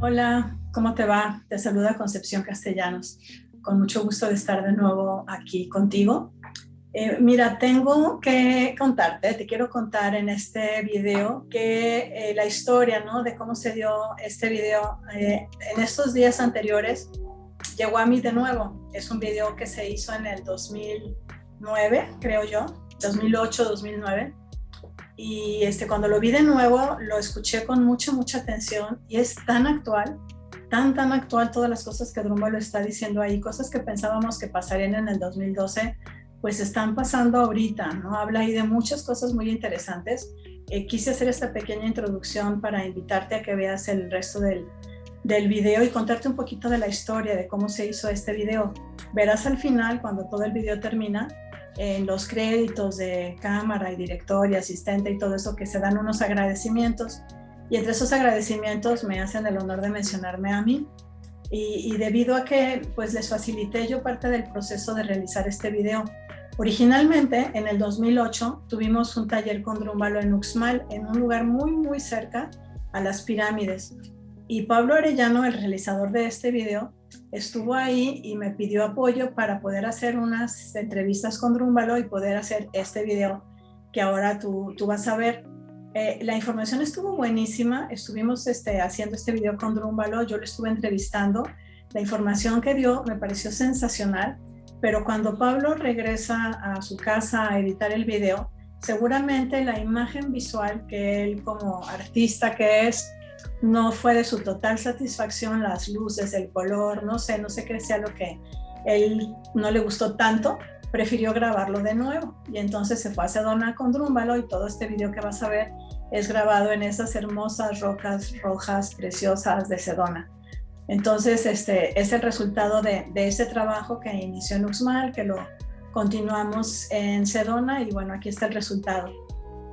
Hola, ¿cómo te va? Te saluda Concepción Castellanos. Con mucho gusto de estar de nuevo aquí contigo. Mira, tengo que contarte, te quiero contar en este video que la historia, ¿no? De cómo se dio este video en estos días anteriores llegó a mí de nuevo. Es un video que se hizo en el 2009, creo yo, 2008, 2009. Y cuando lo vi de nuevo, lo escuché con mucha atención y es tan actual, tan actual todas las cosas que Drunvalo está diciendo ahí, cosas que pensábamos que pasarían en el 2012, pues están pasando ahorita, ¿no? Habla ahí de muchas cosas muy interesantes. Quise hacer esta pequeña introducción para invitarte a que veas el resto del video y contarte un poquito de la historia, de cómo se hizo este video. Verás al final, cuando todo el video termina, en los créditos de cámara y director y asistente y todo eso, que se dan unos agradecimientos, y entre esos agradecimientos me hacen el honor de mencionarme a mí, y debido a que pues les facilité yo parte del proceso de realizar este video. Originalmente en el 2008 tuvimos un taller con Drunvalo en Uxmal, en un lugar muy cerca a las pirámides, y Pablo Arellano, el realizador de este video, estuvo ahí y me pidió apoyo para poder hacer unas entrevistas con Drunvalo y poder hacer este video que ahora tú vas a ver. La información estuvo buenísima, estuvimos haciendo este video con Drunvalo, yo lo estuve entrevistando, la información que dio me pareció sensacional, pero cuando Pablo regresa a su casa a editar el video, seguramente la imagen visual que él como artista que es, no fue de su total satisfacción, las luces, el color, no sé qué sea lo que él no le gustó tanto, prefirió grabarlo de nuevo y entonces se fue a Sedona con Drunvalo y todo este video que vas a ver es grabado en esas hermosas rocas rojas preciosas de Sedona. Entonces es el resultado de ese trabajo que inició en Uxmal, que lo continuamos en Sedona y bueno, aquí está el resultado.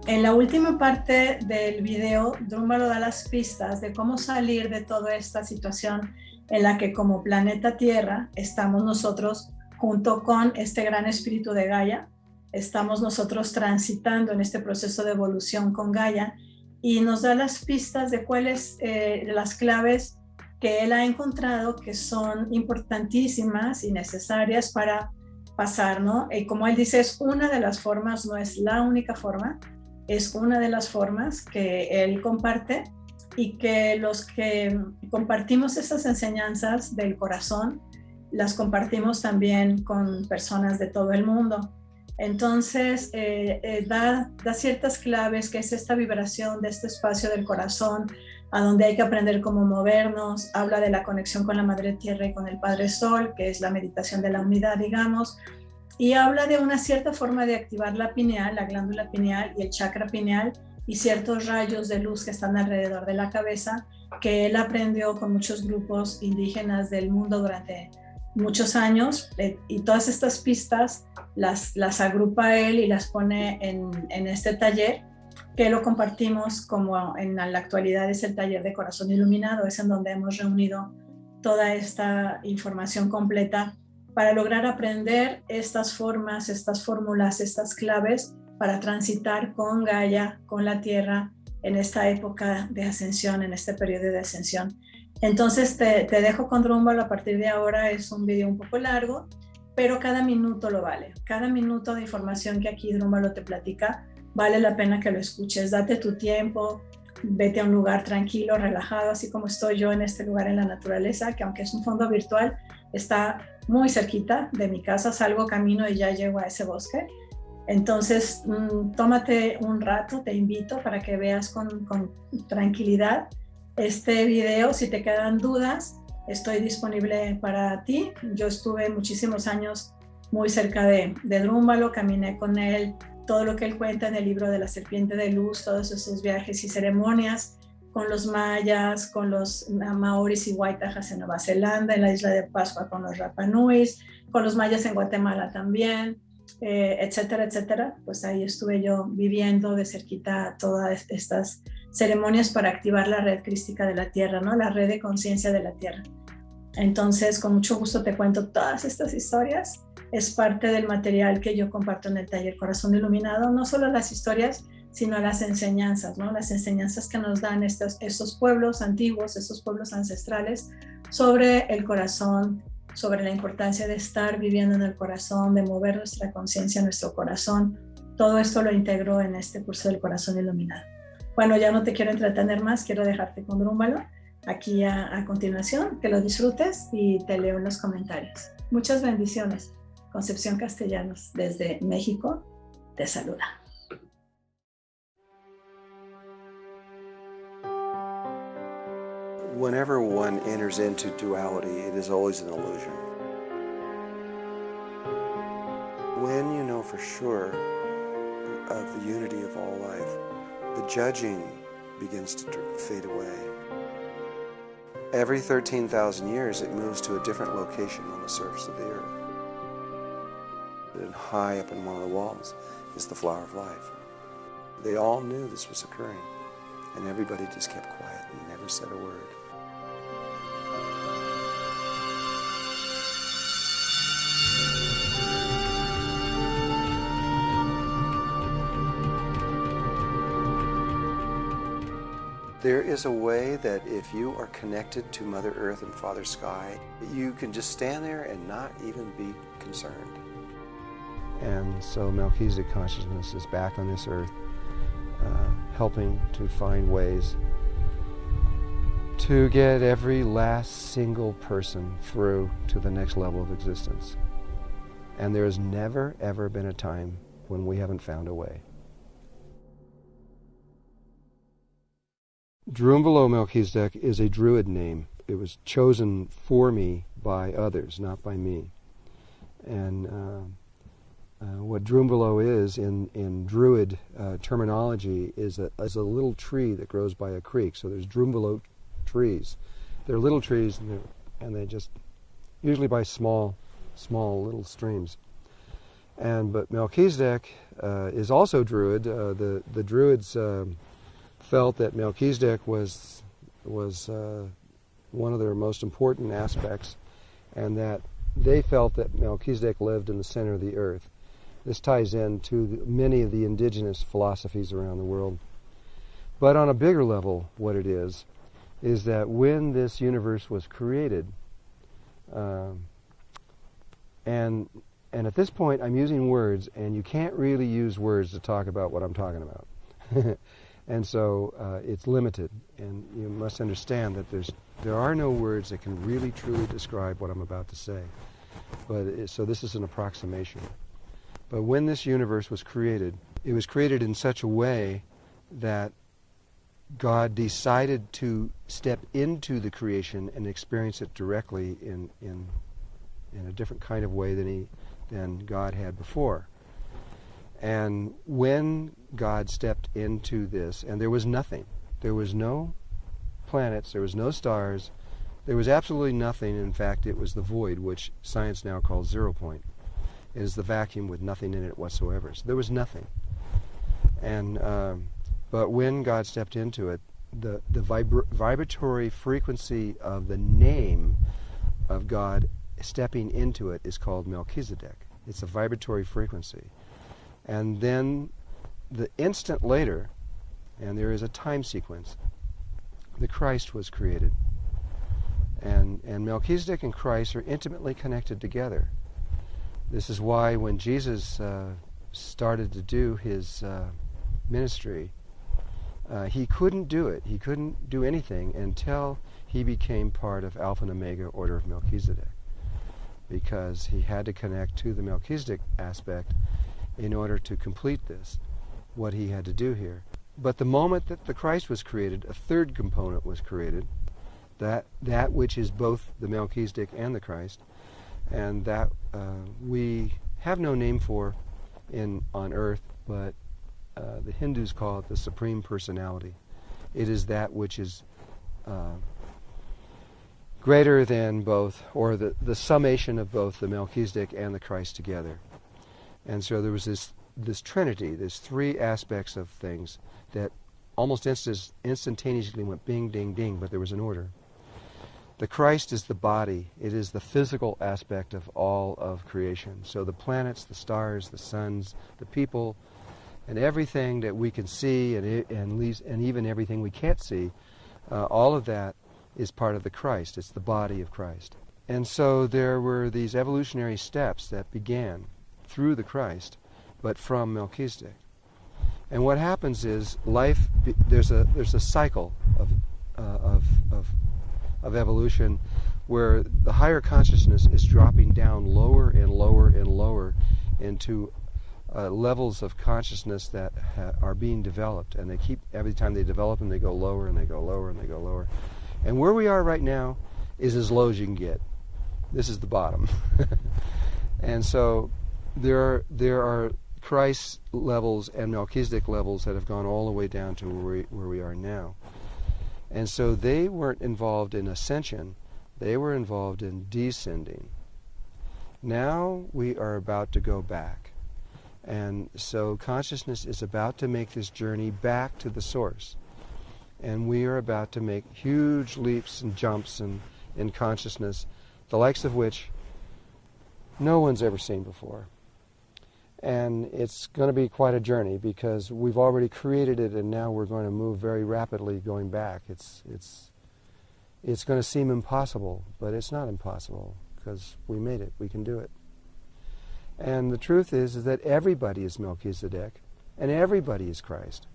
En la última parte del video, Drunvalo da las pistas de cómo salir de toda esta situación en la que como planeta Tierra estamos nosotros junto con este gran espíritu de Gaia, estamos nosotros transitando en este proceso de evolución con Gaia y nos da las pistas de cuáles las claves que él ha encontrado que son importantísimas y necesarias para pasar, ¿no? Y como él dice, es una de las formas, no es la única forma, es una de las formas que él comparte y que los que compartimos estas enseñanzas del corazón las compartimos también con personas de todo el mundo. Entonces da ciertas claves, que es esta vibración de este espacio del corazón a donde hay que aprender cómo movernos, habla de la conexión con la Madre Tierra y con el Padre Sol, que es la meditación de la unidad, digamos, y habla de una cierta forma de activar la pineal, la glándula pineal y el chakra pineal y ciertos rayos de luz que están alrededor de la cabeza, que él aprendió con muchos grupos indígenas del mundo durante muchos años, y todas estas pistas las agrupa él y las pone en este taller que lo compartimos, como en la actualidad es el taller de Corazón Iluminado, es en donde hemos reunido toda esta información completa para lograr aprender estas formas, estas fórmulas, estas claves para transitar con Gaia, con la Tierra, en esta época de ascensión, en este periodo de ascensión. Entonces te dejo con Drunvalo. A partir de ahora es un video un poco largo, pero cada minuto lo vale. Cada minuto de información que aquí Drunvalo te platica, vale la pena que lo escuches. Date tu tiempo, vete a un lugar tranquilo, relajado, así como estoy yo en este lugar en la naturaleza, que aunque es un fondo virtual, está muy cerquita de mi casa, salgo, camino y ya llego a ese bosque. Entonces, tómate un rato, te invito para que veas con tranquilidad este video. Si te quedan dudas, estoy disponible para ti. Yo estuve muchísimos años muy cerca de Drunvalo, caminé con él, todo lo que él cuenta en el libro de la Serpiente de Luz, todos esos viajes y ceremonias con los mayas, con los maoris y waitajas en Nueva Zelanda, en la isla de Pascua con los Rapa Nuis, con los mayas en Guatemala también, etcétera, etcétera. Pues ahí estuve yo viviendo de cerquita todas estas ceremonias para activar la red crística de la Tierra, ¿no? La red de conciencia de la Tierra. Entonces, con mucho gusto te cuento todas estas historias. Es parte del material que yo comparto en el taller Corazón Iluminado, no solo las historias, sino a las enseñanzas, ¿no? Las enseñanzas que nos dan estos pueblos antiguos, estos pueblos ancestrales, sobre el corazón, sobre la importancia de estar viviendo en el corazón, de mover nuestra conciencia a nuestro corazón. Todo esto lo integro en este curso del Corazón Iluminado. Bueno, ya no te quiero entretener más, quiero dejarte con Drunvalo aquí a continuación, que lo disfrutes y te leo en los comentarios. Muchas bendiciones. Concepción Castellanos, desde México, te saluda. Whenever one enters into duality, it is always an illusion. When you know for sure of the unity of all life, the judging begins to fade away. Every 13,000 years, it moves to a different location on the surface of the earth. And high up in one of the walls is the flower of life. They all knew this was occurring, and everybody just kept quiet and never said a word. There is a way that if you are connected to Mother Earth and Father Sky, you can just stand there and not even be concerned. And so Melchizedek consciousness is back on this earth, helping to find ways to get every last single person through to the next level of existence. And there has never, ever been a time when we haven't found a way. Drunvalo Melchizedek is a Druid name. It was chosen for me by others, not by me. And what Drunvalo is in Druid terminology is a little tree that grows by a creek. So there's Drunvalo trees. They're little trees, and they just usually by small little streams. But Melchizedek is also Druid. The Druids felt that Melchizedek was one of their most important aspects, and that they felt that Melchizedek lived in the center of the earth. This ties into many of the indigenous philosophies around the world. But on a bigger level, what it is that when this universe was created, and at this point I'm using words, and you can't really use words to talk about what I'm talking about. And so it's limited, and you must understand that there are no words that can really truly describe what I'm about to say. So this is an approximation. But when this universe was created, it was created in such a way that God decided to step into the creation and experience it directly in a different kind of way than God had before. And when God stepped into this, and there was nothing, there was no planets, there was no stars, there was absolutely nothing. In fact, it was the void, which science now calls 0 point. It is the vacuum with nothing in it whatsoever. So there was nothing. And but when God stepped into it, the vibratory frequency of the name of God stepping into it is called Melchizedek. It's a vibratory frequency. And then the instant later, and there is a time sequence, the Christ was created. And Melchizedek and Christ are intimately connected together. This is why when Jesus started to do his ministry, he couldn't do it. He couldn't do anything until he became part of Alpha and Omega Order of Melchizedek, because he had to connect to the Melchizedek aspect in order to complete this, what he had to do here. But the moment that the Christ was created, a third component was created, that which is both the Melchizedek and the Christ, and that we have no name for on earth, but the Hindus call it the Supreme Personality. It is that which is greater than both, or the summation of both the Melchizedek and the Christ together. And so there was this trinity, there's three aspects of things that almost instantaneously went bing, ding, ding, but there was an order. The Christ is the body. It is the physical aspect of all of creation. So the planets, the stars, the suns, the people, And everything that we can see and even everything we can't see, all of that is part of the Christ. It's the body of Christ. And so there were these evolutionary steps that began through the Christ, but from Melchizedek. And what happens is life, there's a cycle of evolution where the higher consciousness is dropping down lower and lower and lower into levels of consciousness that are being developed, and they keep, every time they develop them, they go lower and they go lower and they go lower. And where we are right now is as low as you can get. This is the bottom. And so there are Christ levels and Melchizedek levels that have gone all the way down to where we are now. And so they weren't involved in ascension, they were involved in descending. Now we are about to go back. And so consciousness is about to make this journey back to the source. And we are about to make huge leaps and jumps in consciousness, the likes of which no one's ever seen before. And it's going to be quite a journey because we've already created it, and now we're going to move very rapidly going back. It's going to seem impossible, but it's not impossible because we made it. We can do it. And the truth is that everybody is Melchizedek, and everybody is Christ.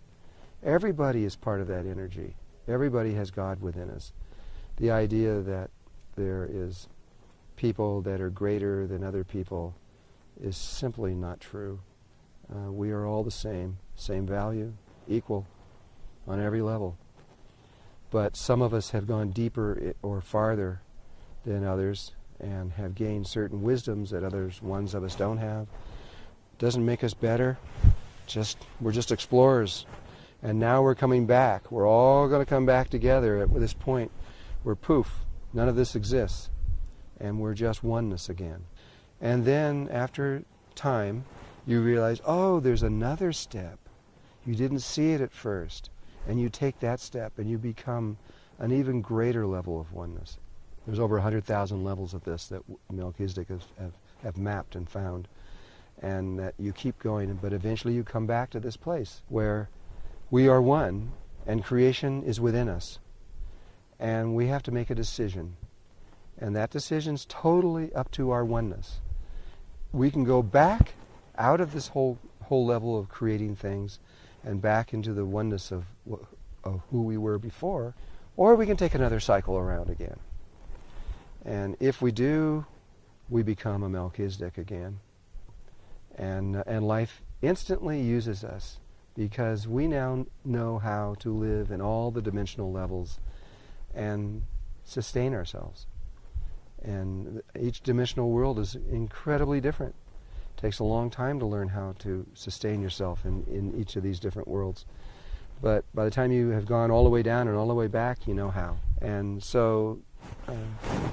Everybody is part of that energy. Everybody has God within us. The idea that there is people that are greater than other people is simply not true. We are all the same value, equal on every level. But some of us have gone deeper or farther than others and have gained certain wisdoms that ones of us don't have. Doesn't make us better. We're just explorers. And now we're coming back. We're all going to come back together at this point where poof, none of this exists. And we're just oneness again. And then after time, you realize, oh, there's another step. You didn't see it at first. And you take that step and you become an even greater level of oneness. There's over 100,000 levels of this that Melchizedek have mapped and found. And that you keep going, but eventually you come back to this place where we are one and creation is within us. And we have to make a decision. And that decision's totally up to our oneness. We can go back out of this whole level of creating things and back into the oneness of who we were before, or we can take another cycle around again. And if we do, we become a Melchizedek again. And life instantly uses us because we now know how to live in all the dimensional levels and sustain ourselves. And each dimensional world is incredibly different. It takes a long time to learn how to sustain yourself in each of these different worlds. But by the time you have gone all the way down and all the way back, you know how. And so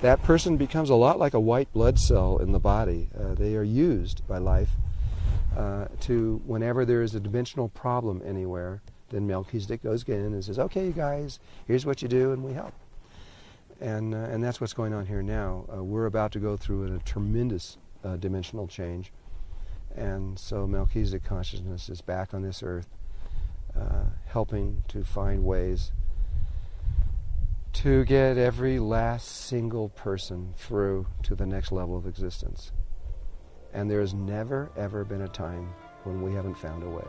that person becomes a lot like a white blood cell in the body. They are used by life to, whenever there is a dimensional problem anywhere, then Melchizedek goes in and says, okay, you guys, here's what you do, and we help. And that's what's going on here now. We're about to go through a tremendous dimensional change. And so Melchizedek consciousness is back on this earth, helping to find ways to get every last single person through to the next level of existence. And there has never, ever been a time when we haven't found a way.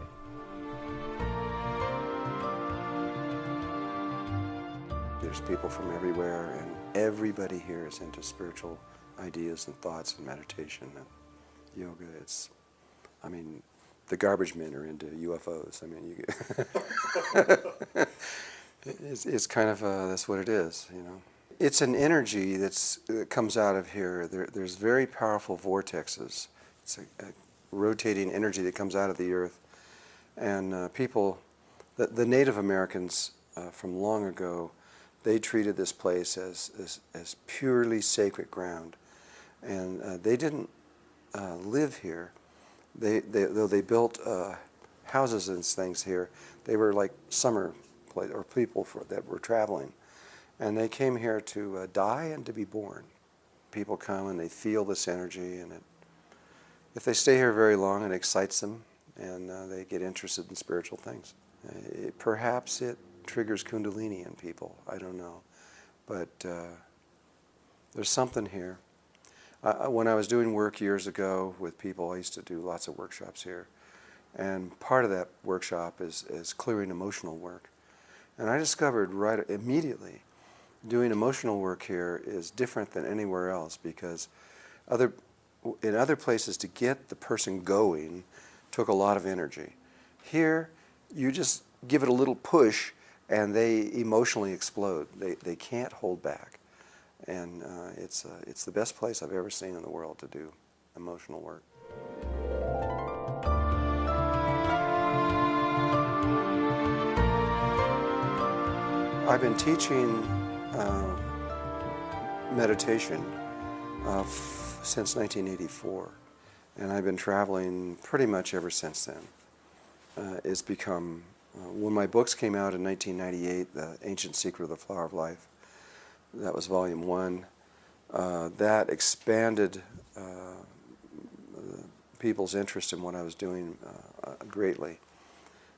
There's people from everywhere, and everybody here is into spiritual ideas and thoughts and meditation and yoga. The garbage men are into UFOs. It's kind of, that's what it is, you know. It's an energy that comes out of here. There's very powerful vortexes. It's a rotating energy that comes out of the earth. And people, the Native Americans from long ago, they treated this place as purely sacred ground. And they didn't live here. Though they built houses and things here, they were like summer place, or people that were traveling. And they came here to die and to be born. People come and they feel this energy, and if they stay here very long, it excites them. and they get interested in spiritual things. Perhaps it triggers Kundalini in people, I don't know. But there's something here. When I was doing work years ago with people, I used to do lots of workshops here. And part of that workshop is clearing emotional work. And I discovered right immediately doing emotional work here is different than anywhere else, because in other places to get the person going took a lot of energy. Here, you just give it a little push and they emotionally explode. They can't hold back. And it's the best place I've ever seen in the world to do emotional work. I've been teaching meditation since 1984, and I've been traveling pretty much ever since then. It's become, when my books came out in 1998, The Ancient Secret of the Flower of Life, that was volume 1, that expanded people's interest in what I was doing greatly.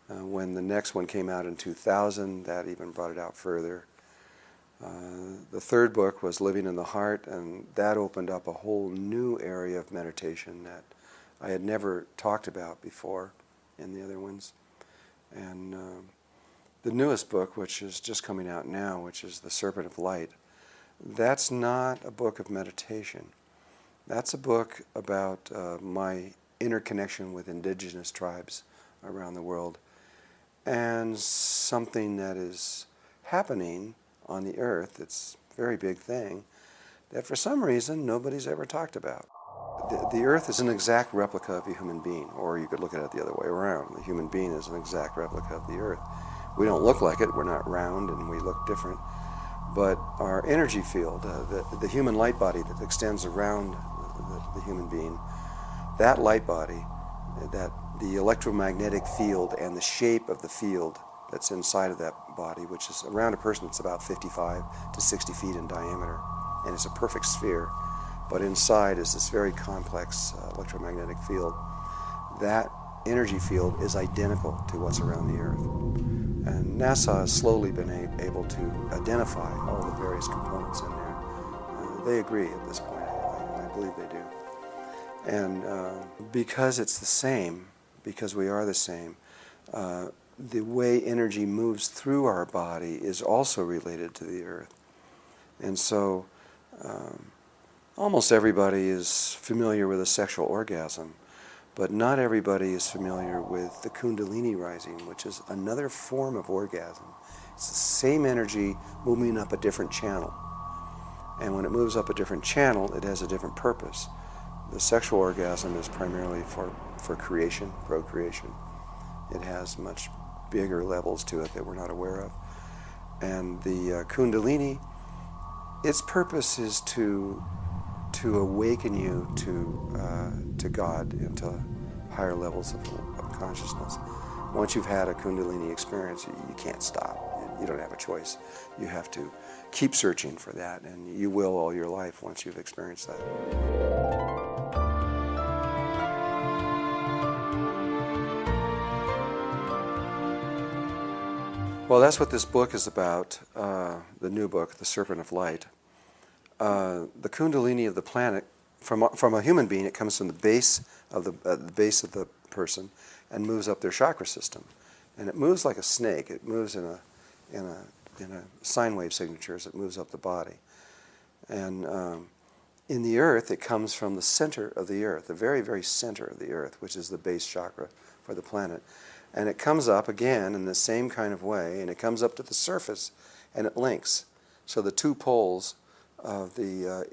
When the next one came out in 2000, that even brought it out further. The third book was Living in the Heart, and that opened up a whole new area of meditation that I had never talked about before in the other ones. And the newest book, which is just coming out now, which is The Serpent of Light, that's not a book of meditation. That's a book about my interconnection with indigenous tribes around the world, and something that is happening on the earth, it's a very big thing, that for some reason nobody's ever talked about. The earth is an exact replica of a human being, or you could look at it the other way around. The human being is an exact replica of the earth. We don't look like it, we're not round, and we look different. But our energy field, the human light body that extends around the human being, that light body, the electromagnetic field and the shape of the field that's inside of that body, which is around a person that's about 55 to 60 feet in diameter, and it's a perfect sphere, but inside is this very complex electromagnetic field. That energy field is identical to what's around the Earth. And NASA has slowly been able to identify all the various components in there. They agree at this point. I believe they do. And because it's the same, because we are the same, the way energy moves through our body is also related to the Earth. And so almost everybody is familiar with a sexual orgasm, but not everybody is familiar with the Kundalini rising, which is another form of orgasm. It's the same energy moving up a different channel. And when it moves up a different channel, it has a different purpose. The sexual orgasm is primarily for creation, procreation. It has much bigger levels to it that we're not aware of. And the Kundalini, its purpose is to awaken you to God and to higher levels of consciousness. Once you've had a Kundalini experience, you can't stop. You don't have a choice. You have to keep searching for that, and you will all your life once you've experienced that. Well, that's what this book is about, the new book, The Serpent of Light. The Kundalini of the planet, from a human being, it comes from the base of the person and moves up their chakra system, and it moves like a snake. It moves in a sine wave signature as it moves up the body. And in the Earth, it comes from the center of the Earth, the very, very center of the Earth, which is the base chakra for the planet. And it comes up again in the same kind of way, and it comes up to the surface, and it links. So the two poles of the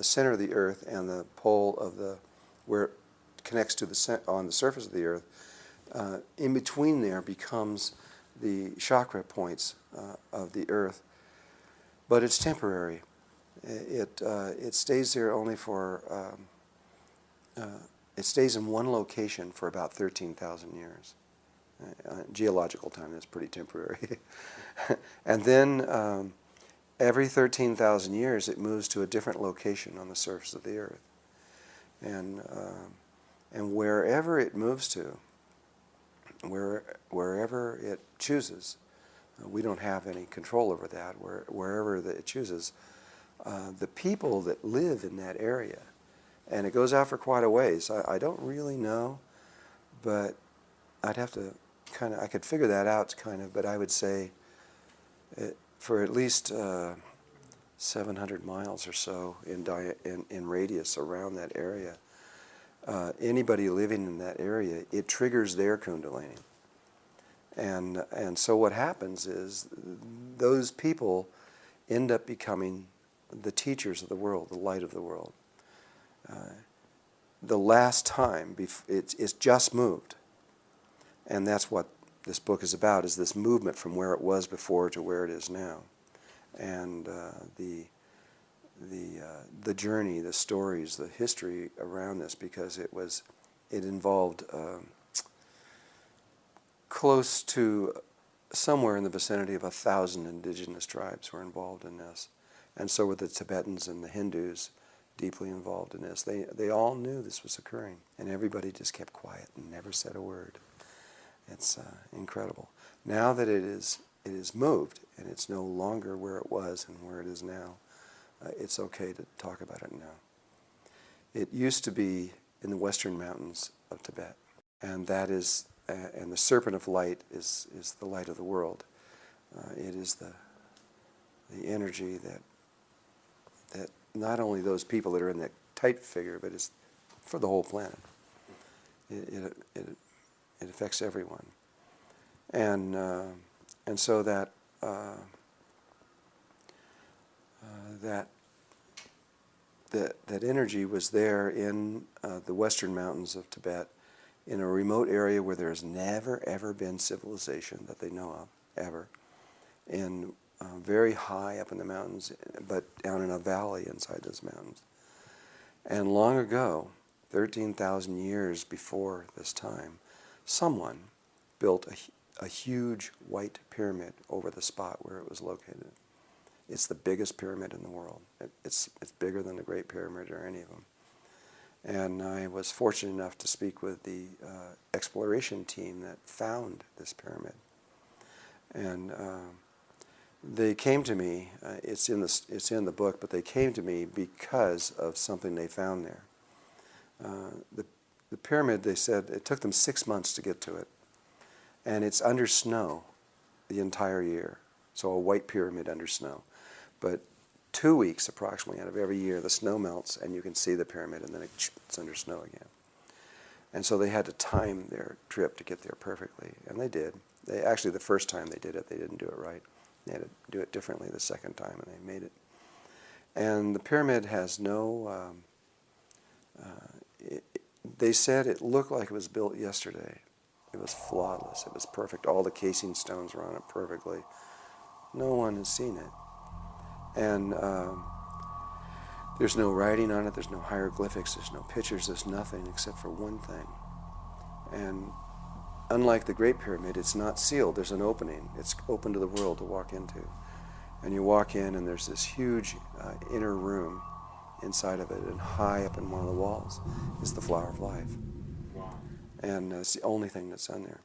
center of the Earth and the pole of where it connects to on the surface of the Earth, in between there becomes the chakra points of the Earth. But it's temporary. It stays there only for. It stays in one location for about 13,000 years. Geological time, that's pretty temporary. And then every 13,000 years it moves to a different location on the surface of the Earth. And wherever it moves to, wherever it chooses. We don't have any control over that. Wherever it chooses, the people that live in that area, and it goes out for quite a ways. I don't really know, but I'd have to I could figure that out but I would say for at least 700 miles or so in radius around that area, anybody living in that area, it triggers their kundalini. And so what happens is those people end up becoming the teachers of the world, the light of the world. The last time, it's just moved. And that's what this book is about, is this movement from where it was before to where it is now. And the journey, the stories, the history around this, because it involved close to somewhere in the vicinity of 1,000 indigenous tribes were involved in this. And so were the Tibetans and the Hindus deeply involved in this. They all knew this was occurring, and everybody just kept quiet and never said a word. It's incredible. Now that it is moved, and it's no longer where it was and where it is now, it's okay to talk about it now. It used to be in the western mountains of Tibet, and that is, and the serpent of light is the light of the world. It is the energy that not only those people that are in that tight figure, but it's for the whole planet. It affects everyone, and so that energy was there in the western mountains of Tibet, in a remote area where there has never ever been civilization that they know of ever, in very high up in the mountains, but down in a valley inside those mountains. And long ago, 13,000 years before this time, someone built a huge white pyramid over the spot where it was located. It's the biggest pyramid in the world. It's bigger than the Great Pyramid or any of them. And I was fortunate enough to speak with the exploration team that found this pyramid. And they came to me. It's in the book, but they came to me because of something they found there. The pyramid, they said, it took them 6 months to get to it, and it's under snow the entire year. So a white pyramid under snow, but 2 weeks approximately out of every year, the snow melts and you can see the pyramid, and then it's under snow again. And so they had to time their trip to get there perfectly, and they did. Actually, the first time they did it, they didn't do it right. They had to do it differently the second time, and they made it. And the pyramid has no, they said it looked like it was built yesterday. It was flawless. It was perfect. All the casing stones were on it perfectly. No one has seen it. And there's no writing on it, there's no hieroglyphics, there's no pictures, there's nothing except for one thing. And unlike the Great Pyramid, it's not sealed, there's an opening. It's open to the world to walk into. And you walk in and there's this huge inner room inside of it, and high up in one of the walls is the Flower of Life. Wow. And it's the only thing that's on there.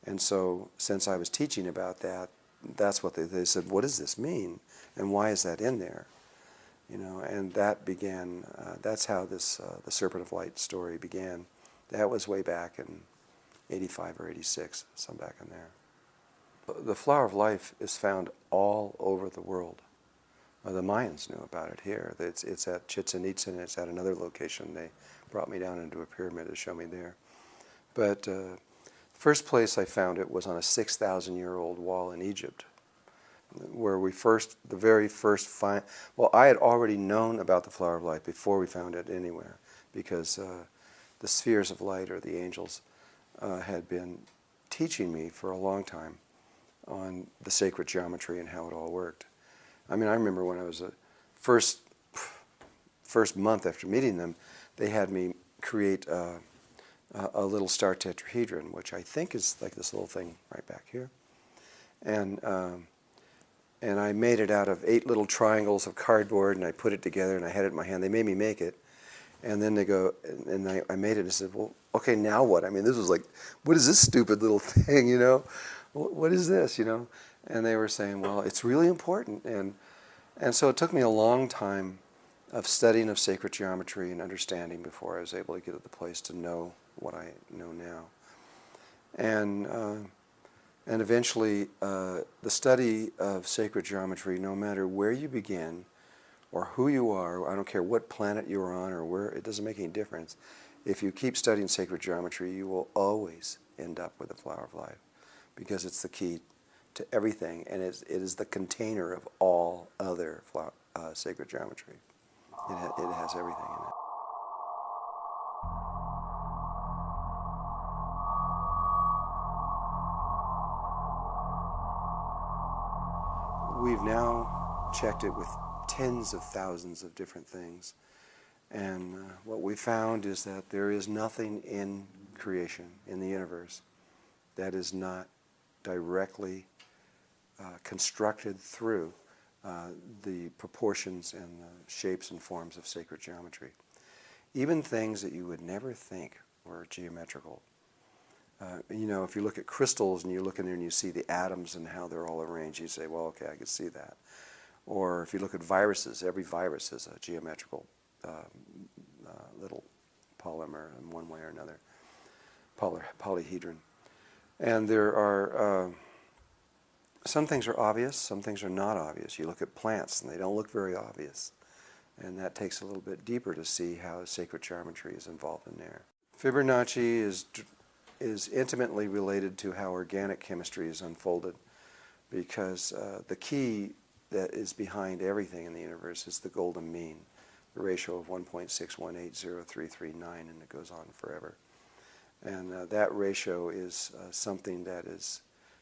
And so since I was teaching about that, that's what they said, what does this mean? And why is that in there? You know, and that began, that's how this, the Serpent of Light story began. That was way back in 85 or 86, some back in there. The Flower of Life is found all over the world. The Mayans knew about it here. It's at Chichen Itza, and it's at another location. They brought me down into a pyramid to show me there. But first place I found it was on a 6,000-year-old wall in Egypt, where the very first find. Well, I had already known about the Flower of Light before we found it anywhere, because the spheres of light, or the angels, had been teaching me for a long time on the sacred geometry and how it all worked. I mean, I remember when I was first month after meeting them, they had me create a little star tetrahedron, which I think is like this little thing right back here. And I made it out of 8 little triangles of cardboard, and I put it together, and I had it in my hand. They made me make it. And then they go, and I made it and said, well, okay, now what? I mean, this was like, what is this stupid little thing, you know? What is this, you know? And they were saying, well, it's really important. And so it took me a long time of studying of sacred geometry and understanding before I was able to get to the place to know what I know now. And eventually, the study of sacred geometry, no matter where you begin or who you are, I don't care what planet you're on or where, it doesn't make any difference. If you keep studying sacred geometry, you will always end up with the flower of life, because it's the key to everything, and it is the container of all other sacred geometry. It has everything in it. We've now checked it with tens of thousands of different things, and what we found is that there is nothing in creation, in the universe, that is not directly constructed through the proportions and the shapes and forms of sacred geometry. Even things that you would never think were geometrical. You know, if you look at crystals and you look in there and you see the atoms and how they're all arranged, you say, well, okay, I can see that. Or if you look at viruses, every virus is a geometrical little polymer in one way or another, polyhedron. And there are, some things are obvious, some things are not obvious. You look at plants and they don't look very obvious. And that takes a little bit deeper to see how sacred geometry is involved in there. Fibonacci is intimately related to how organic chemistry is unfolded, because the key that is behind everything in the universe is the golden mean, the ratio of 1.61803339, and it goes on forever. And that ratio is something that is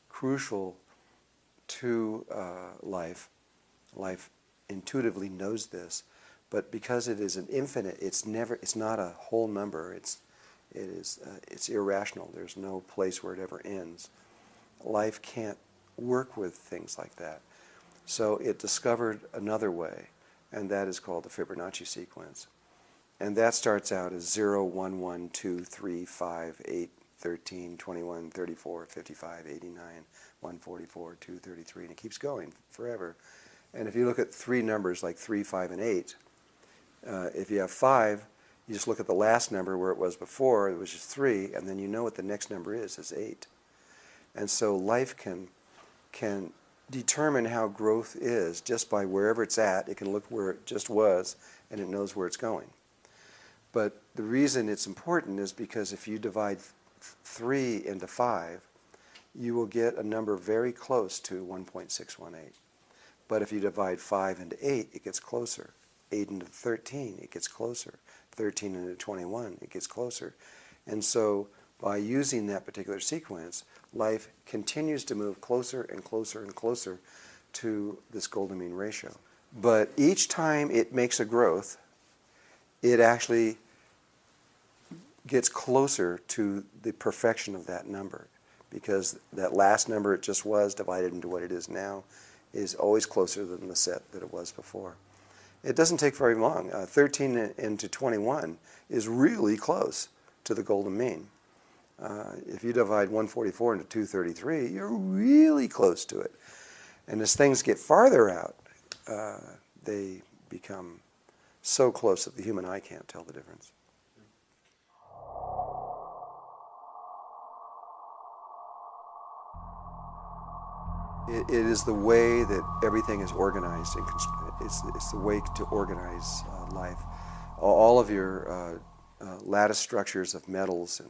crucial to life. Life intuitively knows this, but because it is an infinite, it's not a whole number. It's irrational. There's no place where it ever ends. Life can't work with things like that. So it discovered another way, and that is called the Fibonacci sequence. And that starts out as 0, 1, 1, 2, 3, 5, 8, 13, 21, 34, 55, 89, 144, 233, and it keeps going forever. And if you look at three numbers like 3, 5, and 8, if you have 5, you just look at the last number where it was before, it was just 3, and then you know what the next number is 8. And so life can determine how growth is just by wherever it's at. It can look where it just was, and it knows where it's going. But the reason it's important is because if you divide 3 into 5, you will get a number very close to 1.618. But if you divide 5 into 8, it gets closer. 8 into 13, it gets closer. 13 into 21, it gets closer. And so by using that particular sequence, life continues to move closer and closer and closer to this golden mean ratio. But each time it makes a growth, it actually gets closer to the perfection of that number, because that last number it just was divided into what it is now is always closer than the set that it was before. It doesn't take very long. 13 into 21 is really close to the golden mean. If you divide 144 into 233, you're really close to it. And as things get farther out, they become so close that the human eye can't tell the difference. It is the way that everything is organized. It's the way to organize life. All of your lattice structures of metals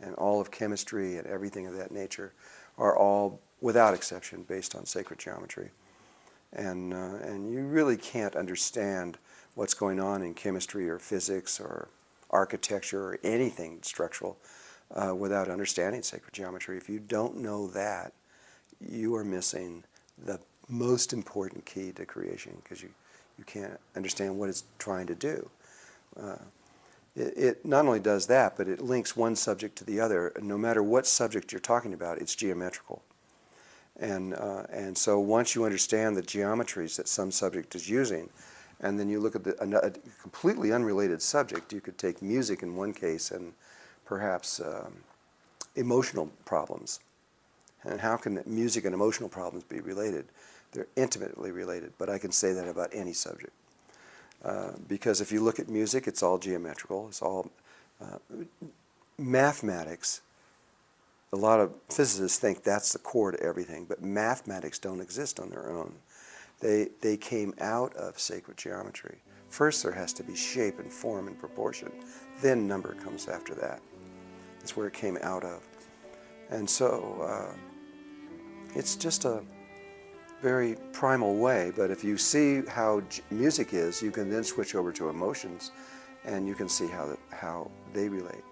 and all of chemistry and everything of that nature are all, without exception, based on sacred geometry. And you really can't understand what's going on in chemistry or physics or architecture or anything structural without understanding sacred geometry. If you don't know that, you are missing the most important key to creation, because you can't understand what it's trying to do. It not only does that, but it links one subject to the other. No matter what subject you're talking about, it's geometrical. And so once you understand the geometries that some subject is using, And then you look at a completely unrelated subject. You could take music in one case and perhaps emotional problems. And how can music and emotional problems be related? They're intimately related, but I can say that about any subject. Because if you look at music, it's all geometrical. It's all mathematics. A lot of physicists think that's the core to everything, but mathematics don't exist on their own. They came out of sacred geometry. First there has to be shape and form and proportion. Then number comes after that. That's where it came out of. And so it's just a very primal way, but if you see how music is, you can then switch over to emotions and you can see how they relate.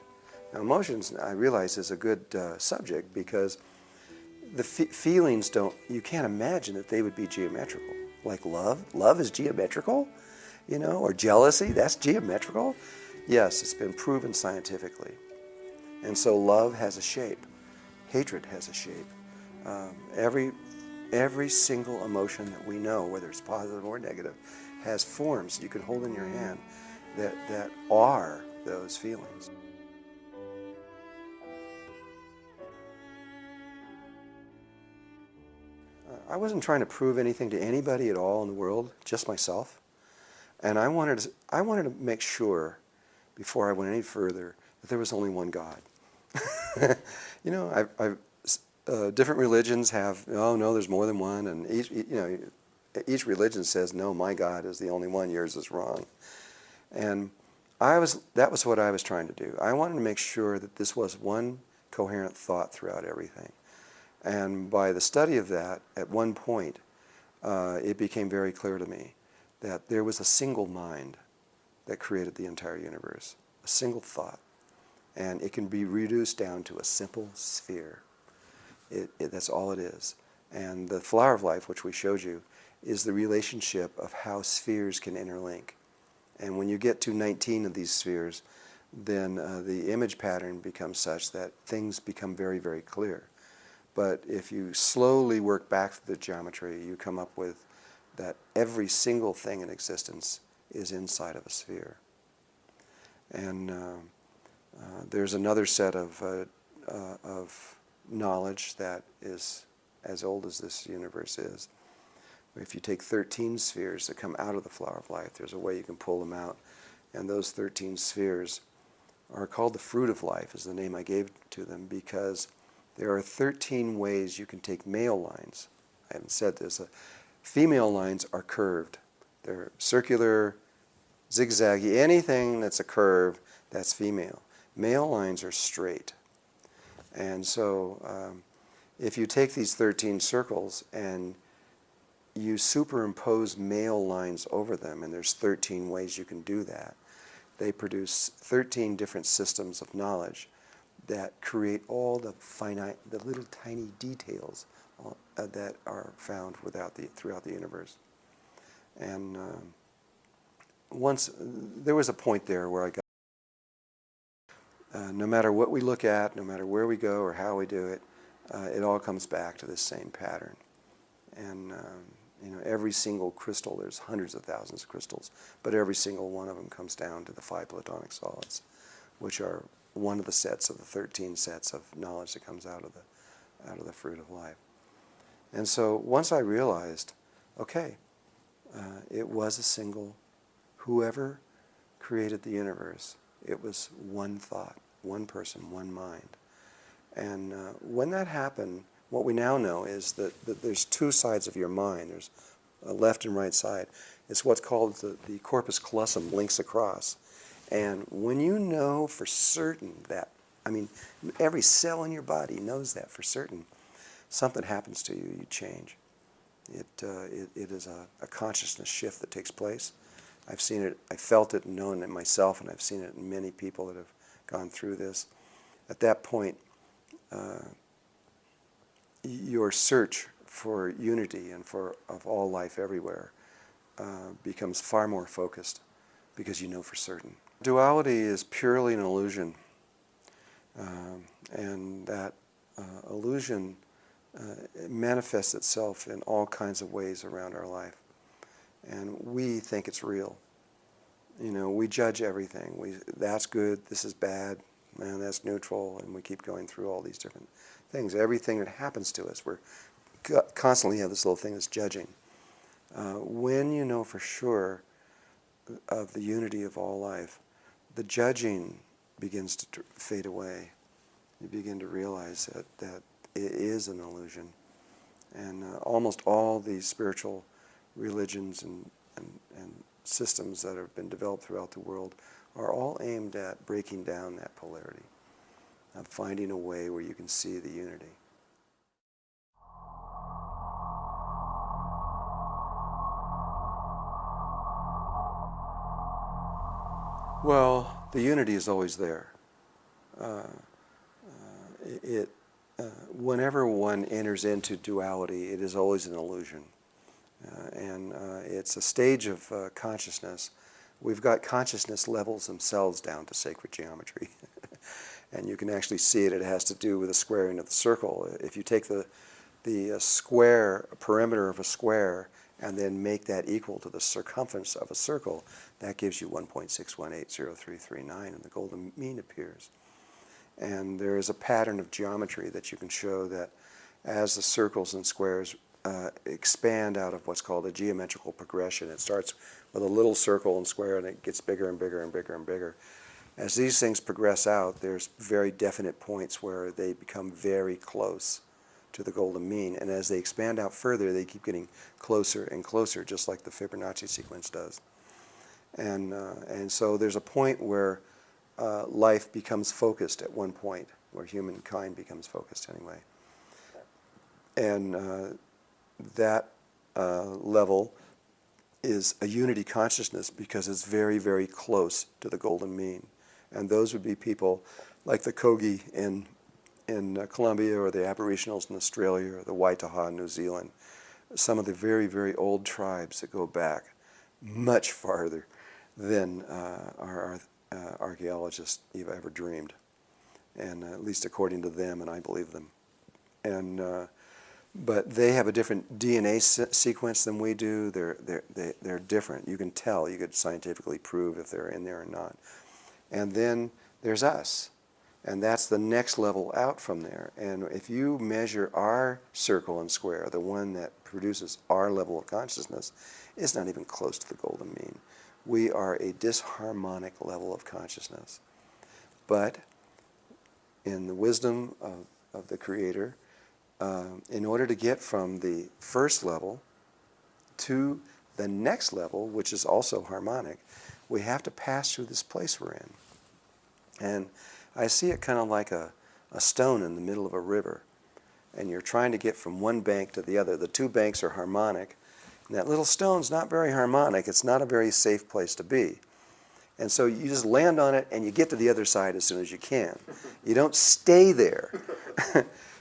Now emotions, I realize, is a good subject because the feelings you can't imagine that they would be geometrical. Like love. Love is geometrical, you know, or jealousy, that's geometrical. Yes, it's been proven scientifically. And so love has a shape. Hatred has a shape. Every single emotion that we know, whether it's positive or negative, has forms you can hold in your hand that are those feelings. I wasn't trying to prove anything to anybody at all in the world, just myself. And I wanted to make sure, before I went any further, that there was only one God. You know, different religions have, oh no, there's more than one, and each religion says, no, my God is the only one, yours is wrong. And that was what I was trying to do. I wanted to make sure that this was one coherent thought throughout everything. And by the study of that, at one point, it became very clear to me that there was a single mind that created the entire universe, a single thought. And it can be reduced down to a simple sphere. That's all it is. And the flower of life, which we showed you, is the relationship of how spheres can interlink. And when you get to 19 of these spheres, then the image pattern becomes such that things become very, very clear. But if you slowly work back through the geometry, you come up with that every single thing in existence is inside of a sphere. And there's another set of knowledge that is as old as this universe is. If you take 13 spheres that come out of the flower of life, there's a way you can pull them out. And those 13 spheres are called the fruit of life, is the name I gave to them, because there are 13 ways you can take male lines. I haven't said this. Female lines are curved. They're circular, zigzaggy. Anything that's a curve, that's female. Male lines are straight. And so if you take these 13 circles and you superimpose male lines over them, and there's 13 ways you can do that, they produce 13 different systems of knowledge that create all the finite, the little tiny details that are found throughout the universe. And once there was a point there where I got, no matter what we look at, no matter where we go or how we do it, it all comes back to this same pattern. And every single crystal, there's hundreds of thousands of crystals, but every single one of them comes down to the 5 platonic solids, which are one of the sets of the 13 sets of knowledge that comes out of the fruit of life. And so once I realized, okay, it was a single, whoever created the universe, it was one thought, one person, one mind. And when that happened, what we now know is that there's two sides of your mind. There's a left and right side. It's what's called the corpus callosum, links across. And when you know for certain that, I mean, every cell in your body knows that for certain, something happens to you, you change. It is a consciousness shift that takes place. I've seen it, I felt it and known it myself, and I've seen it in many people that have gone through this. At that point, your search for unity and of all life everywhere becomes far more focused because you know for certain. Duality is purely an illusion, and that illusion manifests itself in all kinds of ways around our life. and we think it's real. You know, we judge everything. That's good, this is bad, man, that's neutral, and we keep going through all these different things. Everything that happens to us, we're constantly have this little thing that's judging. When you know for sure of the unity of all life, the judging begins to fade away. You begin to realize that it is an illusion. And almost all these spiritual religions and systems that have been developed throughout the world are all aimed at breaking down that polarity, of finding a way where you can see the unity. Well, the unity is always there. Whenever one enters into duality, it is always an illusion. It's a stage of consciousness. We've got consciousness levels themselves down to sacred geometry. And you can actually see it. It has to do with the squaring of the circle. If you take the square, perimeter of a square, and then make that equal to the circumference of a circle, that gives you 1.6180339, and the golden mean appears. And there is a pattern of geometry that you can show that as the circles and squares expand out of what's called a geometrical progression. It starts with a little circle and square, and it gets bigger and bigger and bigger and bigger. As these things progress out, there's very definite points where they become very close to the golden mean, and as they expand out further, they keep getting closer and closer, just like the Fibonacci sequence does. And so there's a point where life becomes focused at one point, where humankind becomes focused anyway. And that level is a unity consciousness because it's very, very close to the golden mean. And those would be people like the Kogi in Colombia, or the Aboriginals in Australia, or the Waitaha in New Zealand. Some of the very, very old tribes that go back much farther than our archaeologists have ever dreamed, and at least according to them, and I believe them. And but they have a different DNA sequence than we do. They're different. You can tell. You could scientifically prove if they're in there or not. And then there's us, and that's the next level out from there. And if you measure our circle and square, the one that produces our level of consciousness, it's not even close to the golden mean. We are a disharmonic level of consciousness. But in the wisdom of the Creator, in order to get from the first level to the next level, which is also harmonic, we have to pass through this place we're in. And I see it kind of like a stone in the middle of a river, and you're trying to get from one bank to the other. The two banks are harmonic, and that little stone's not very harmonic. It's not a very safe place to be. And so you just land on it, and you get to the other side as soon as you can. You don't stay there.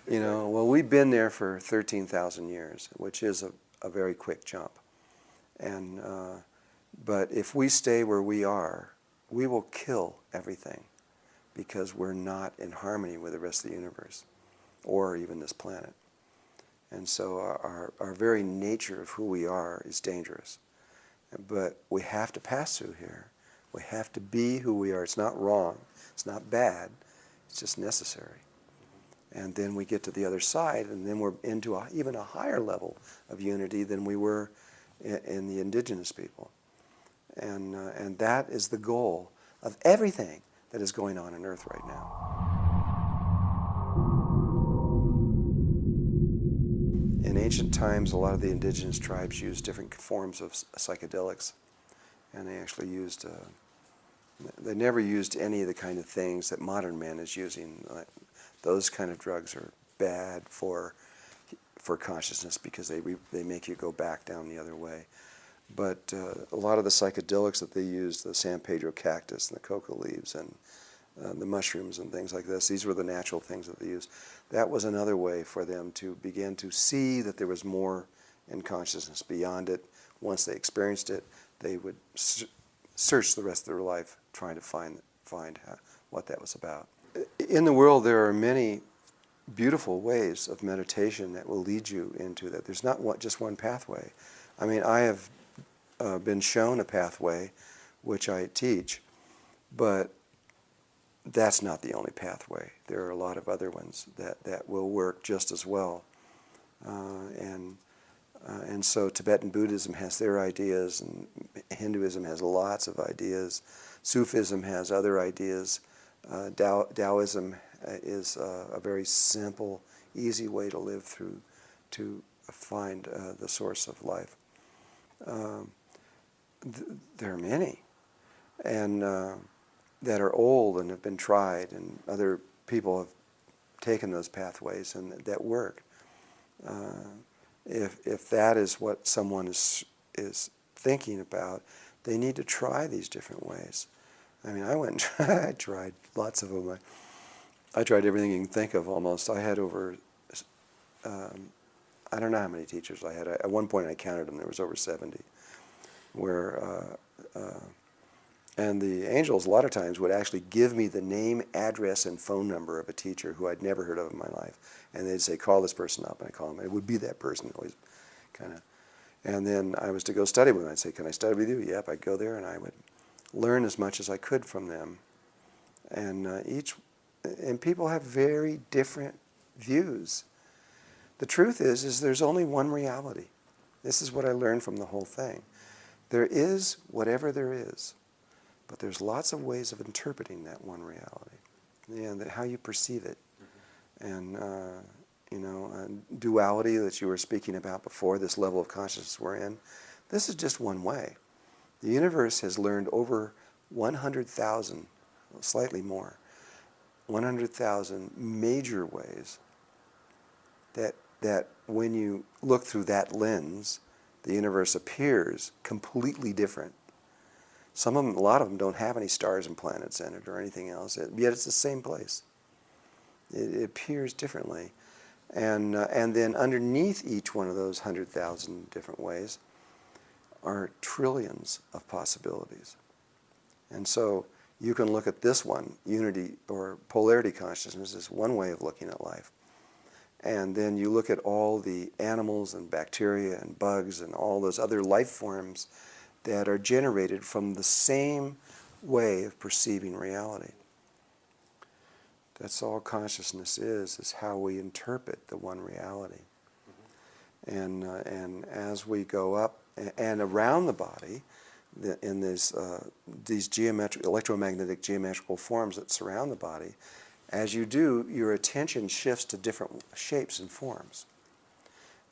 You know, well, we've been there for 13,000 years, which is a very quick jump. And but if we stay where we are, we will kill everything, because we're not in harmony with the rest of the universe, or even this planet. And so our very nature of who we are is dangerous. But we have to pass through here. We have to be who we are. It's not wrong. It's not bad. It's just necessary. And then we get to the other side, and then we're into even a higher level of unity than we were in the indigenous people. And that is the goal of everything that is going on Earth right now. In ancient times, a lot of the indigenous tribes used different forms of psychedelics, and they actually used, they never used any of the kind of things that modern man is using. Those kind of drugs are bad for consciousness, because they make you go back down the other way. But a lot of the psychedelics that they used, the San Pedro cactus and the coca leaves and the mushrooms and things like this, these were the natural things that they used. That was another way for them to begin to see that there was more in consciousness beyond it. Once they experienced it, they would search the rest of their life trying to find what that was about. In the world, there are many beautiful ways of meditation that will lead you into that. There's not just one pathway. I mean, I have been shown a pathway, which I teach, but that's not the only pathway. There are a lot of other ones that will work just as well. And so Tibetan Buddhism has their ideas, and Hinduism has lots of ideas. Sufism has other ideas. Taoism is a very simple, easy way to live through to find the source of life. There are many, and that are old and have been tried, and other people have taken those pathways and that work. If that is what someone is thinking about, they need to try these different ways. I mean, I went and I tried lots of them. I tried everything you can think of almost. I had over, I don't know how many teachers I had. At one point I counted them, there was over 70. And the angels a lot of times would actually give me the name, address, and phone number of a teacher who I'd never heard of in my life. And they'd say, call this person up, and I'd call them. It would be that person, always kind of. And then I was to go study with them. I'd say, can I study with you? Yep, I'd go there, and I would learn as much as I could from them. And and people have very different views. The truth is there's only one reality. This is what I learned from the whole thing. There is whatever there is. But there's lots of ways of interpreting that one reality, and how you perceive it. And, duality that you were speaking about before, this level of consciousness we're in, this is just one way. The universe has learned over 100,000, slightly more, 100,000 major ways that when you look through that lens, the universe appears completely different. Some of them, a lot of them don't have any stars and planets in it or anything else, yet it's the same place. It appears differently. And then underneath each one of those 100,000 different ways are trillions of possibilities. And so you can look at this one, unity or polarity consciousness is one way of looking at life. And then you look at all the animals and bacteria and bugs and all those other life forms that are generated from the same way of perceiving reality. That's all consciousness is how we interpret the one reality. And as we go up and around the body, in these electromagnetic geometrical forms that surround the body, as you do, your attention shifts to different shapes and forms.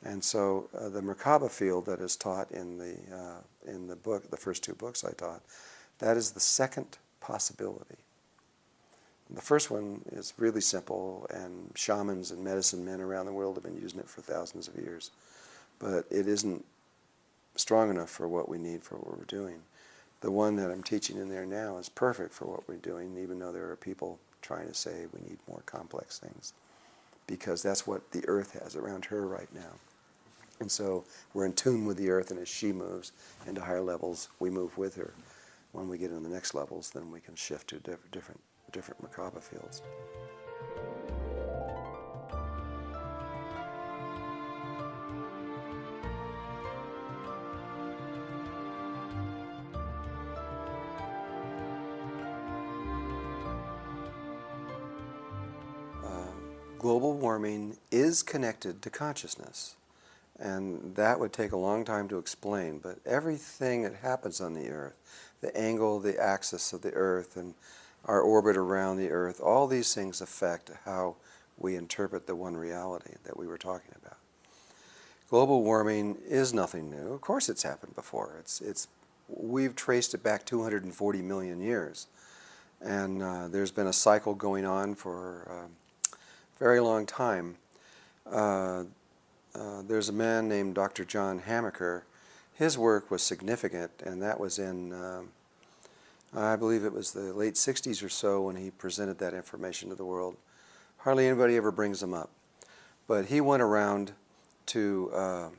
And so the Merkaba field that is taught in the book, the first two books I taught, that is the second possibility. And the first one is really simple, and shamans and medicine men around the world have been using it for thousands of years. But it isn't strong enough for what we need for what we're doing. The one that I'm teaching in there now is perfect for what we're doing, even though there are people trying to say we need more complex things, because that's what the earth has around her right now. And so we're in tune with the earth, and as she moves into higher levels, we move with her. When we get into the next levels, then we can shift to different Merkaba fields. Global warming is connected to consciousness. And that would take a long time to explain, but everything that happens on the Earth, the angle, the axis of the Earth, and our orbit around the Earth, all these things affect how we interpret the one reality that we were talking about. Global warming is nothing new. Of course it's happened before. We've traced it back 240 million years. And there's been a cycle going on for a very long time. There's a man named Dr. John Hamaker. His work was significant, and that was in, I believe it was the late 60s or so when he presented that information to the world. Hardly anybody ever brings them up. But he went around to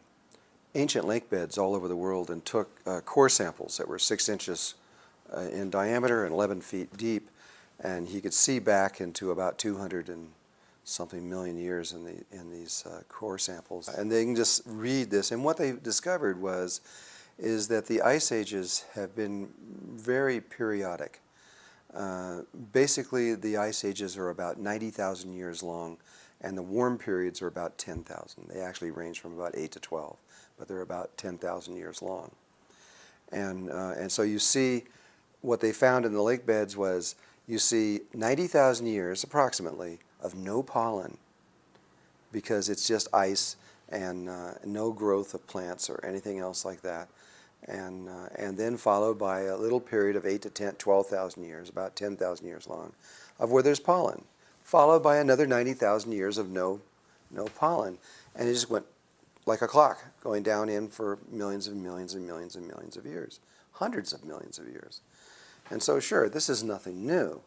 ancient lake beds all over the world and took core samples that were 6 inches in diameter and 11 feet deep, and he could see back into about 200 and something million years in these core samples. And they can just read this, and what they discovered was is that the ice ages have been very periodic. Basically, the ice ages are about 90,000 years long, and the warm periods are about 10,000. They actually range from about 8 to 12, but they're about 10,000 years long. And so you see, what they found in the lake beds was, you see 90,000 years, approximately, of no pollen, because it's just ice and no growth of plants or anything else like that. And then followed by a little period of 8 to 10, 12,000 years, about 10,000 years long, of where there's pollen, followed by another 90,000 years of no pollen. And it just went like a clock, going down in for millions and millions and millions and millions of years, hundreds of millions of years. And so, sure, this is nothing new.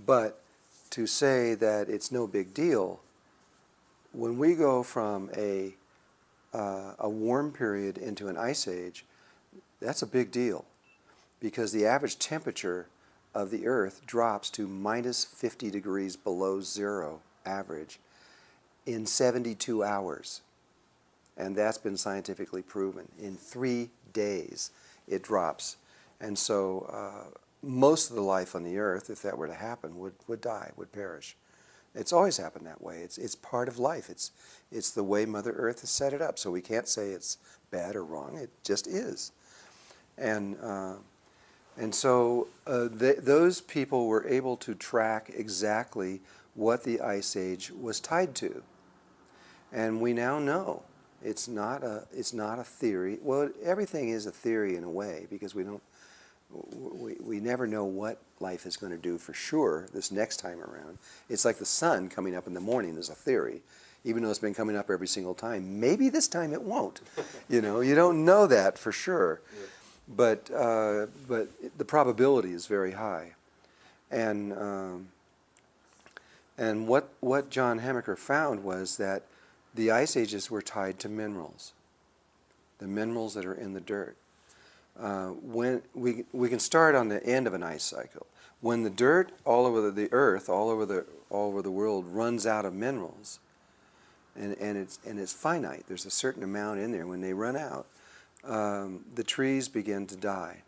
But to say that it's no big deal, when we go from a warm period into an ice age, that's a big deal, because the average temperature of the Earth drops to minus 50 degrees below zero average in 72 hours. And that's been scientifically proven. In 3 days, it drops. And so most of the life on the Earth, if that were to happen, would die, would perish. It's always happened that way. It's part of life. It's the way Mother Earth has set it up. So we can't say it's bad or wrong. It just is. And so those people were able to track exactly what the Ice Age was tied to. And we now know it's not a theory. Well, everything is a theory in a way, because we never know what life is going to do for sure this next time around. It's like the sun coming up in the morning is a theory, even though it's been coming up every single time. Maybe this time it won't. You don't know that for sure. Yeah. But the probability is very high. And what John Hamaker found was that the ice ages were tied to minerals, the minerals that are in the dirt. When we can start on the end of an ice cycle. When the dirt all over the Earth, all over the world, runs out of minerals, and it's finite. There's a certain amount in there. When they run out, the trees begin to die,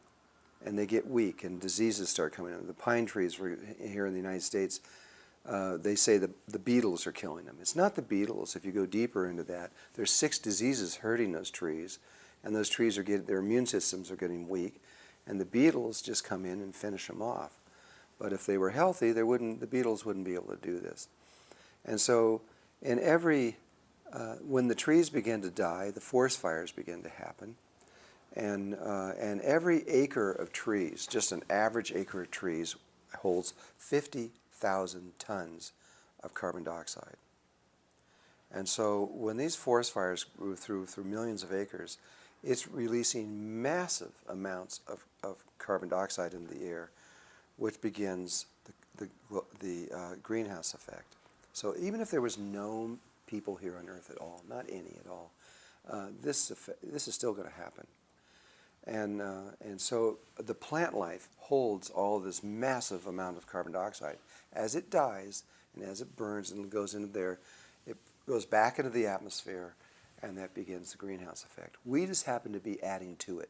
and they get weak, and diseases start coming in. The pine trees here in the United States, they say the beetles are killing them. It's not the beetles. If you go deeper into that, there's 6 diseases hurting those trees. And those trees their immune systems are getting weak, and the beetles just come in and finish them off. But if they were healthy, the beetles wouldn't be able to do this. And so, when the trees begin to die, the forest fires begin to happen, and every acre of trees, just an average acre of trees, holds 50,000 tons of carbon dioxide. And so, when these forest fires go through millions of acres, it's releasing massive amounts of carbon dioxide into the air, which begins the greenhouse effect. So even if there was no people here on Earth at all, not any at all, this is still going to happen. And so the plant life holds all this massive amount of carbon dioxide. As it dies and as it burns and goes into there, it goes back into the atmosphere, and that begins the greenhouse effect. We just happen to be adding to it.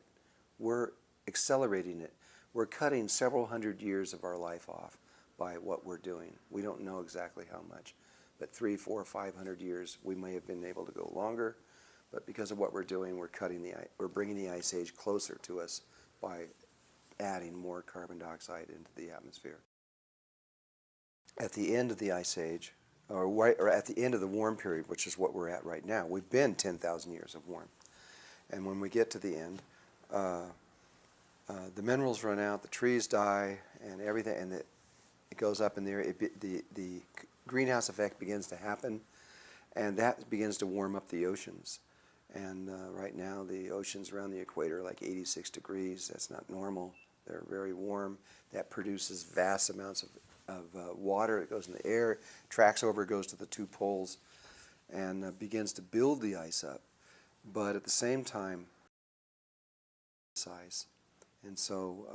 We're accelerating it. We're cutting several hundred years of our life off by what we're doing. We don't know exactly how much, but 300, 400, 500 years, we may have been able to go longer, but because of what we're doing, we're bringing the ice age closer to us by adding more carbon dioxide into the atmosphere. At the end of the ice age, or at the end of the warm period, which is what we're at right now. We've been 10,000 years of warm. And when we get to the end, the minerals run out, the trees die, and everything, and it goes up in there. The greenhouse effect begins to happen, and that begins to warm up the oceans. And right now, the oceans around the equator are like 86 degrees. That's not normal. They're very warm. That produces vast amounts of water. It goes in the air, tracks over, goes to the 2 poles, and begins to build the ice up. But at the same time, size. And so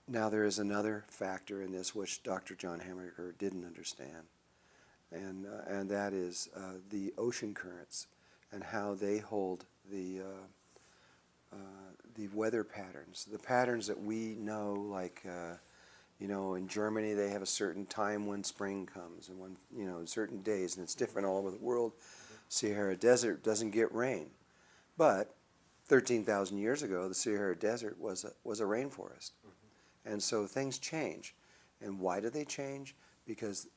now there is another factor in this which Dr. John Hamaker didn't understand, and that is the ocean currents and how they hold the weather patterns, the patterns that we know, like in Germany they have a certain time when spring comes, and when certain days, and it's different all over the world. Sahara Desert doesn't get rain, but 13,000 years ago the Sahara Desert was a rainforest, and so things change. And why do they change? Because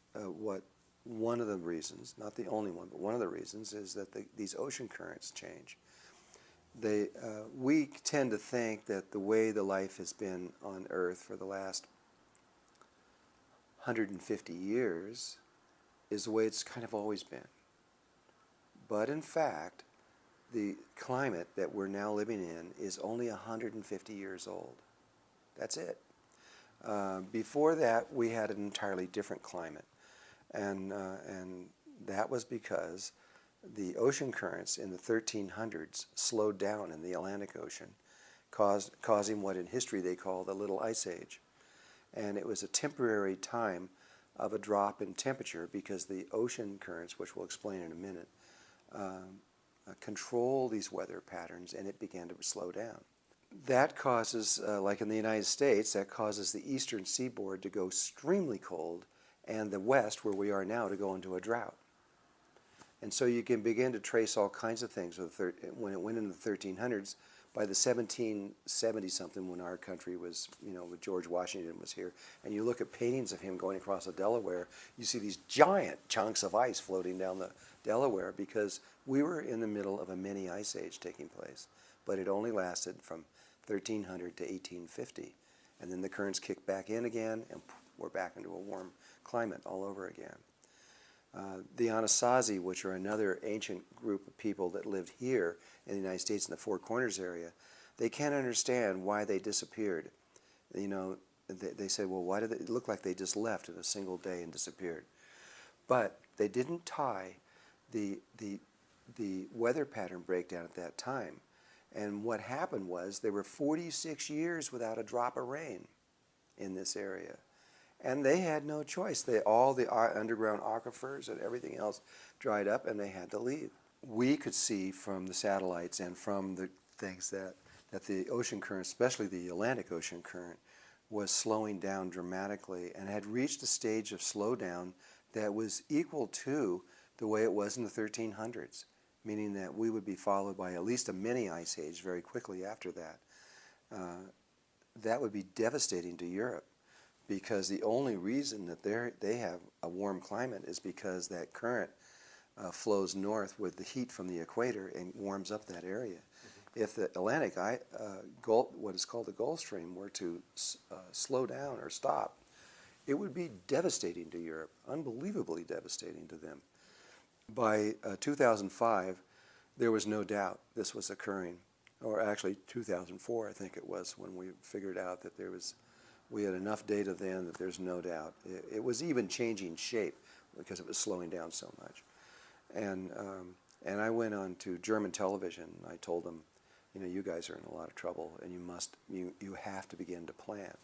one of the reasons, not the only one, but one of the reasons is that these ocean currents change. We tend to think that the way the life has been on Earth for the last 150 years is the way it's kind of always been. But in fact, the climate that we're now living in is only 150 years old. That's it. Before that, we had an entirely different climate. And that was because the ocean currents in the 1300s slowed down in the Atlantic Ocean, causing what in history they call the Little Ice Age. And it was a temporary time of a drop in temperature because the ocean currents, which we'll explain in a minute, control these weather patterns, and it began to slow down. That causes, like in the United States, that causes the eastern seaboard to go extremely cold, and the west, where we are now, to go into a drought. And so you can begin to trace all kinds of things. When it went into the 1300s, by the 1770-something, when our country was, when George Washington was here, and you look at paintings of him going across the Delaware, you see these giant chunks of ice floating down the Delaware because we were in the middle of a mini ice age taking place. But it only lasted from 1300 to 1850. And then the currents kicked back in again, and we're back into a warm climate all over again. The Anasazi, which are another ancient group of people that lived here in the United States in the Four Corners area, they can't understand why they disappeared. They say, well, why did it look like they just left in a single day and disappeared? But they didn't tie the weather pattern breakdown at that time. And what happened was there were 46 years without a drop of rain in this area. And they had no choice. All the underground aquifers and everything else dried up, and they had to leave. We could see from the satellites and from the things that the ocean current, especially the Atlantic Ocean current, was slowing down dramatically and had reached a stage of slowdown that was equal to the way it was in the 1300s, meaning that we would be followed by at least a mini ice age very quickly after that. That would be devastating to Europe, because the only reason that they have a warm climate is because that current flows north with the heat from the equator and warms up that area. If the Atlantic, what is called the Gulf Stream, were to slow down or stop, it would be devastating to Europe, unbelievably devastating to them. By 2005, there was no doubt this was occurring, or actually 2004, I think it was, when we figured out that we had enough data then that there's no doubt. It was even changing shape because it was slowing down so much. And I went on to German television, and I told them, you guys are in a lot of trouble, and you have to begin to plan.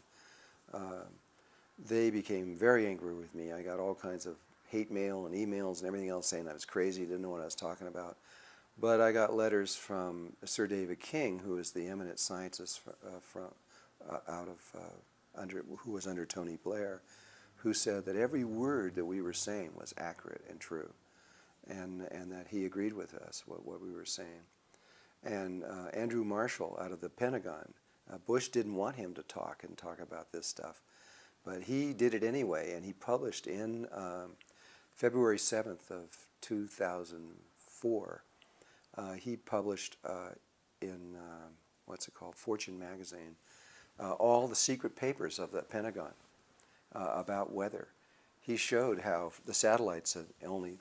They became very angry with me. I got all kinds of hate mail and emails and everything else saying I was crazy, didn't know what I was talking about. But I got letters from Sir David King, who is the eminent scientist who was under Tony Blair, who said that every word that we were saying was accurate and true, and that he agreed with us, what we were saying. And Andrew Marshall out of the Pentagon, Bush didn't want him to talk about this stuff, but he did it anyway, and he published in February 7th of 2004, he published in, Fortune magazine, all the secret papers of the Pentagon about weather. He showed how the satellites only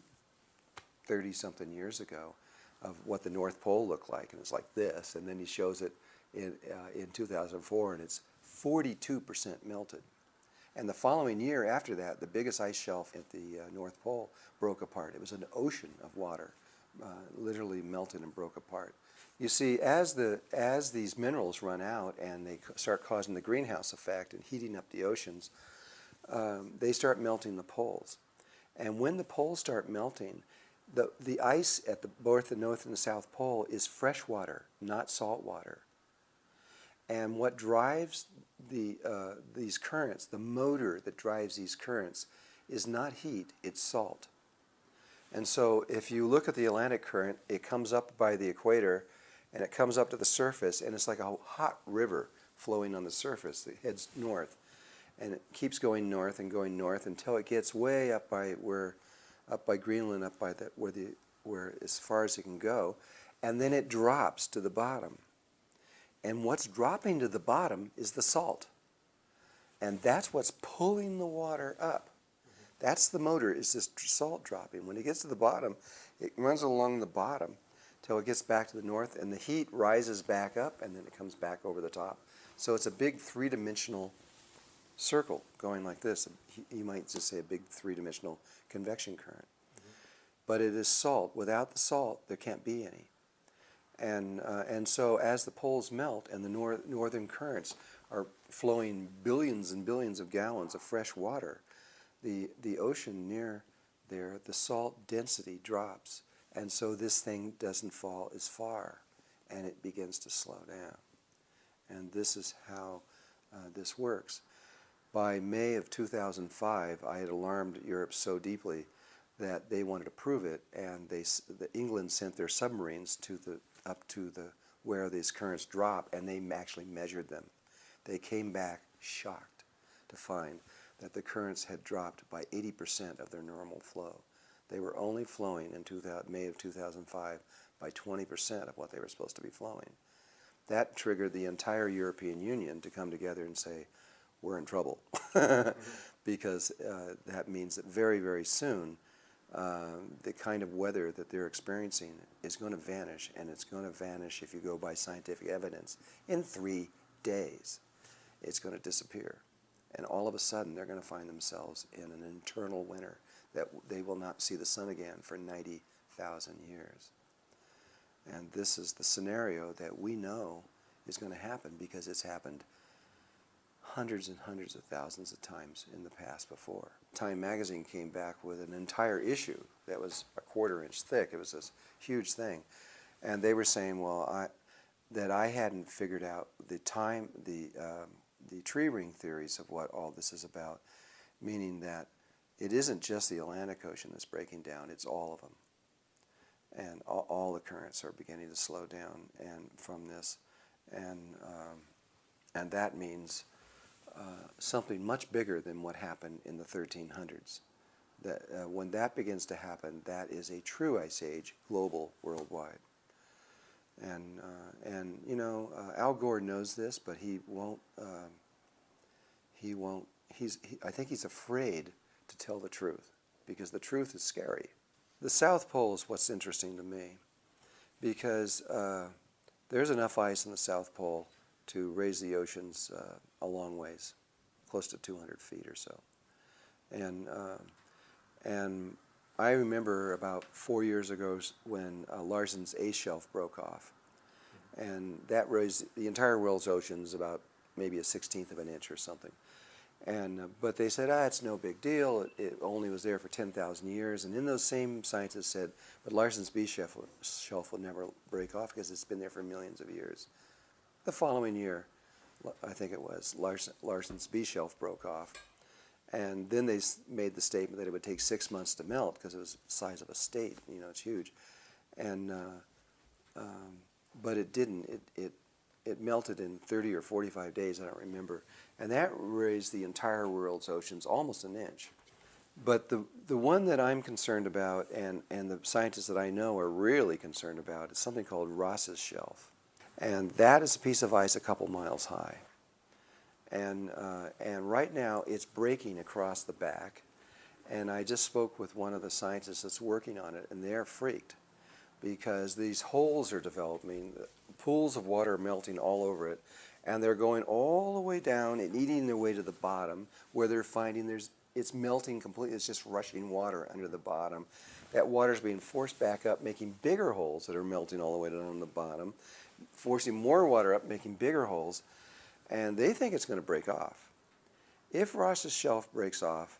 30-something years ago of what the North Pole looked like, and it's like this, and then he shows it in 2004, and it's 42% melted. And the following year after that, the biggest ice shelf at the North Pole broke apart. It was an ocean of water, literally melted and broke apart. You see, as these minerals run out and they start causing the greenhouse effect and heating up the oceans, they start melting the poles. And when the poles start melting, The ice at both the North and the South Pole is fresh water, not salt water. And what drives these currents, the motor that drives these currents, is not heat, it's salt. And so if you look at the Atlantic current, it comes up by the equator, and it comes up to the surface, and it's like a hot river flowing on the surface that heads north. And it keeps going north until it gets way up by Greenland, up by where as far as it can go, and then it drops to the bottom. And what's dropping to the bottom is the salt. And that's what's pulling the water up. That's the motor, is this salt dropping. When it gets to the bottom, it runs along the bottom till it gets back to the north, and the heat rises back up, and then it comes back over the top. So it's a big three-dimensional circle going like this. You might just say a big three-dimensional convection current. But it is salt. Without the salt, there can't be any. And so as the poles melt and the northern currents are flowing billions and billions of gallons of fresh water, the ocean near there, the salt density drops. And so this thing doesn't fall as far, and it begins to slow down. And this is how this works. By May of 2005, I had alarmed Europe so deeply that they wanted to prove it, and England sent their submarines up to where these currents drop, and they actually measured them. They came back shocked to find that the currents had dropped by 80% of their normal flow. They were only flowing in May of 2005 by 20% of what they were supposed to be flowing. That triggered the entire European Union to come together and say, we're in trouble. Because that means that very, very soon, the kind of weather that they're experiencing is going to vanish, and it's going to vanish, if you go by scientific evidence, in 3 days. It's going to disappear. And all of a sudden, they're going to find themselves in an eternal winter that they will not see the sun again for 90,000 years. And this is the scenario that we know is going to happen because it's happened hundreds and hundreds of thousands of times in the past before. Time magazine came back with an entire issue that was a 1/4 inch thick. It was this huge thing. And they were saying, well, that I hadn't figured out the tree ring theories of what all this is about, meaning that it isn't just the Atlantic Ocean that's breaking down, it's all of them. And all the currents are beginning to slow down from this. And that means something much bigger than what happened in the 1300s. That when that begins to happen, that is a true ice age, global, worldwide. And you know, Al Gore knows this, but he won't. I think he's afraid to tell the truth because the truth is scary. The South Pole is what's interesting to me because there's enough ice in the South Pole to raise the oceans a long ways, close to 200 feet or so. And I remember about 4 years ago when Larsen's ice shelf broke off, and that raised the entire world's oceans about maybe a 1/16 of an inch or something. But they said, it's no big deal. It only was there for 10,000 years. And then those same scientists said, but Larsen's B shelf will never break off because it's been there for millions of years. The following year, I think it was, Larsen's B shelf broke off. And then they made the statement that it would take 6 months to melt because it was the size of a state. You know, it's huge. But it didn't. It melted in 30 or 45 days, I don't remember. And that raised the entire world's oceans almost an inch. But the one that I'm concerned about, and the scientists that I know are really concerned about, is something called Ross's shelf. And that is a piece of ice a couple miles high. And right now it's breaking across the back. And I just spoke with one of the scientists that's working on it, and they're freaked because these holes are developing, pools of water are melting all over it, and they're going all the way down and eating their way to the bottom, where they're finding it's melting completely. It's just rushing water under the bottom. That water's being forced back up, making bigger holes that are melting all the way down the bottom, forcing more water up, making bigger holes, and they think it's going to break off. If Ross's shelf breaks off,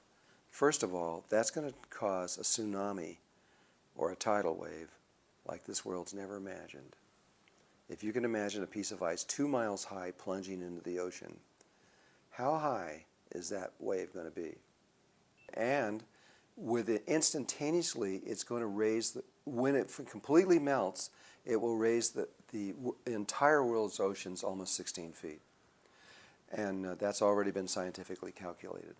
first of all, that's going to cause a tsunami or a tidal wave like this world's never imagined. If you can imagine a piece of ice 2 miles high plunging into the ocean, how high is that wave going to be? And with it instantaneously, it's going to raise, when it completely melts, it will raise the entire world's oceans almost 16 feet. And that's already been scientifically calculated.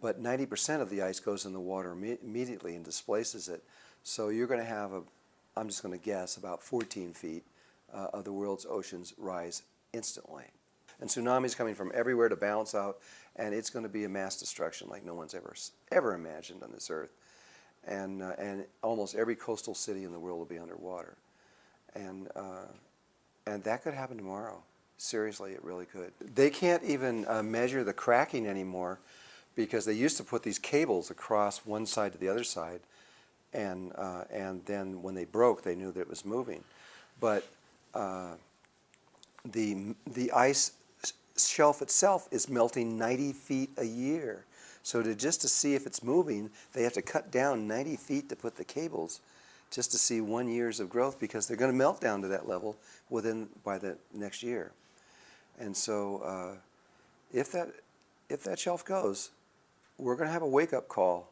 But 90% of the ice goes in the water immediately and displaces it. So you're going to have, I'm just going to guess, about 14 feet of the world's oceans rise instantly. And tsunamis coming from everywhere to balance out, and it's going to be a mass destruction like no one's ever imagined on this earth. And almost every coastal city in the world will be underwater. And that could happen tomorrow. Seriously, it really could. They can't even measure the cracking anymore, because they used to put these cables across one side to the other side, and then when they broke, they knew that it was moving. But the ice shelf itself is melting 90 feet a year. So just to see if it's moving, they have to cut down 90 feet to put the cables, just to see 1 year's of growth, because they're going to melt down to that level by the next year. And so if that shelf goes, we're going to have a wake-up call.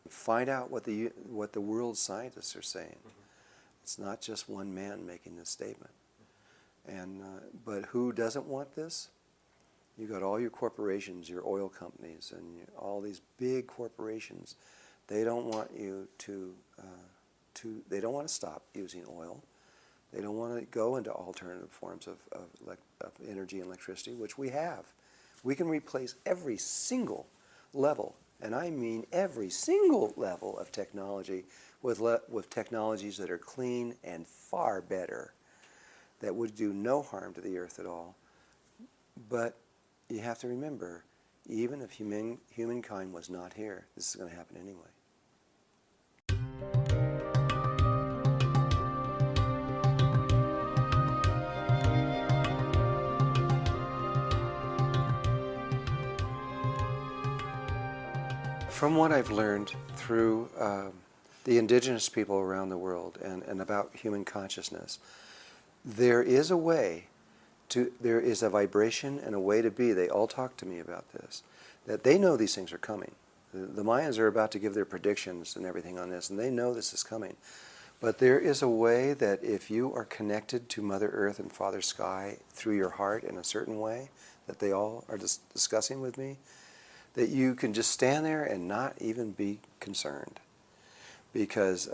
Find out what the world's scientists are saying. It's not just one man making this statement. But who doesn't want this? You got all your corporations, your oil companies, and all these big corporations. They don't want you they don't want to stop using oil. They don't want to go into alternative forms of energy and electricity, which we have. We can replace every single level, and I mean every single level of technology, with technologies that are clean and far better, that would do no harm to the earth at all. But you have to remember, even if humankind was not here, this is going to happen anyway. From what I've learned through the indigenous people around the world and about human consciousness, there is a way there is a vibration and a way to be. They all talk to me about this, that they know these things are coming. The Mayans are about to give their predictions and everything on this, and they know this is coming. But there is a way that if you are connected to Mother Earth and Father Sky through your heart in a certain way, that they all are discussing with me, that you can just stand there and not even be concerned. Because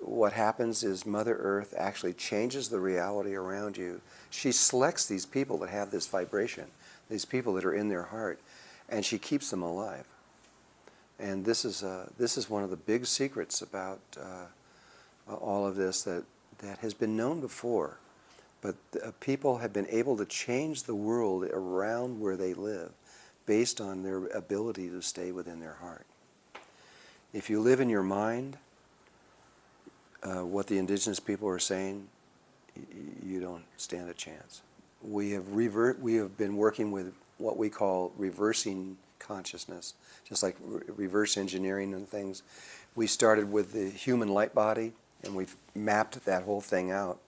what happens is Mother Earth actually changes the reality around you. She selects these people that have this vibration, these people that are in their heart, and she keeps them alive. And this is one of the big secrets about all of this that has been known before. But people have been able to change the world around where they live based on their ability to stay within their heart. If you live in your mind, what the indigenous people are saying, you don't stand a chance. We have been working with what we call reversing consciousness, just like reverse engineering and things. We started with the human light body, and we've mapped that whole thing out.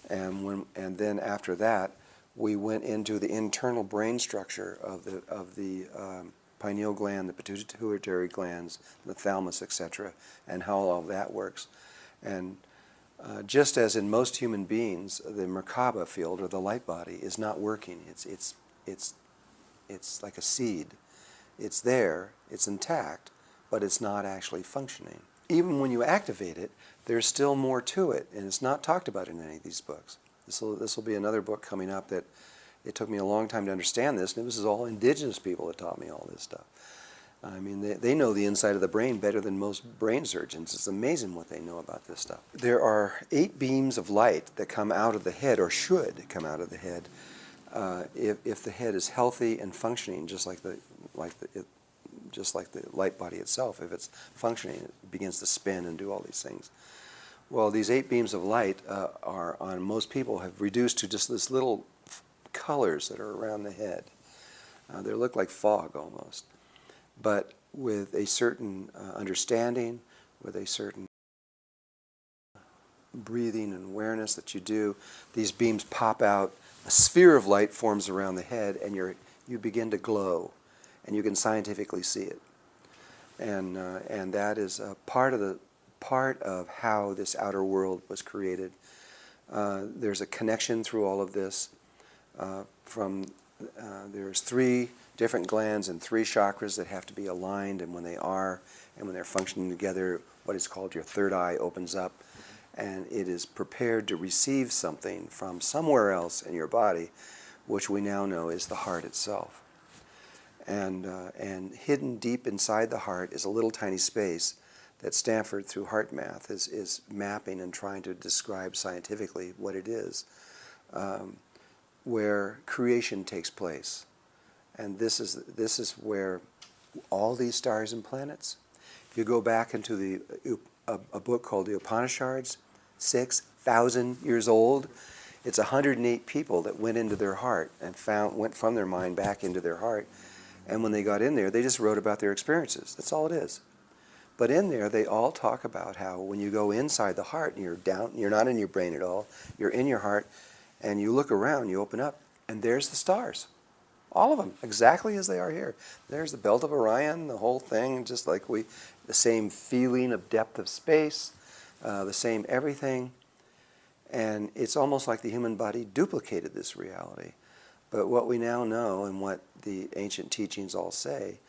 And then after that, we went into the internal brain structure of the pineal gland, the pituitary glands, the thalamus, etc., and how all of that works. And just as in most human beings, the Merkaba field, or the light body, is not working. It's like a seed. It's there, it's intact, but it's not actually functioning. Even when you activate it, there's still more to it, and it's not talked about in any of these books. This will be another book coming up that it took me a long time to understand this, and this is all indigenous people that taught me all this stuff. I mean, they know the inside of the brain better than most brain surgeons. It's amazing what they know about this stuff. There are 8 beams of light that come out of the head, or should come out of the head, if the head is healthy and functioning, just like the light body itself. If it's functioning, it begins to spin and do all these things. Well, these 8 beams of light are, on most people, have reduced to just this little colors that are around the head. They look like fog almost. But with a certain understanding, with a certain breathing and awareness that you do. These beams pop out, a sphere of light forms around the head, and you begin to glow, and you can scientifically see it. And that is a part of how this outer world was created. There's a connection through all of this. There's 3 different glands and 3 chakras that have to be aligned, and when they are, and when they're functioning together, what is called your third eye opens up, and it is prepared to receive something from somewhere else in your body, which we now know is the heart itself. And hidden deep inside the heart is a little tiny space that Stanford, through heart math, is mapping and trying to describe scientifically what it is, where creation takes place. And this is where all these stars and planets, if you go back into a book called the Upanishads, 6,000 years old, it's 108 people that went into their heart and went from their mind back into their heart. And when they got in there, they just wrote about their experiences. That's all it is. But in there, they all talk about how when you go inside the heart and you're not in your brain at all, you're in your heart, and you look around, you open up, and there's the stars. All of them, exactly as they are here. There's the belt of Orion, the whole thing, just like the same feeling of depth of space, the same everything. And it's almost like the human body duplicated this reality. But what we now know, and what the ancient teachings all say,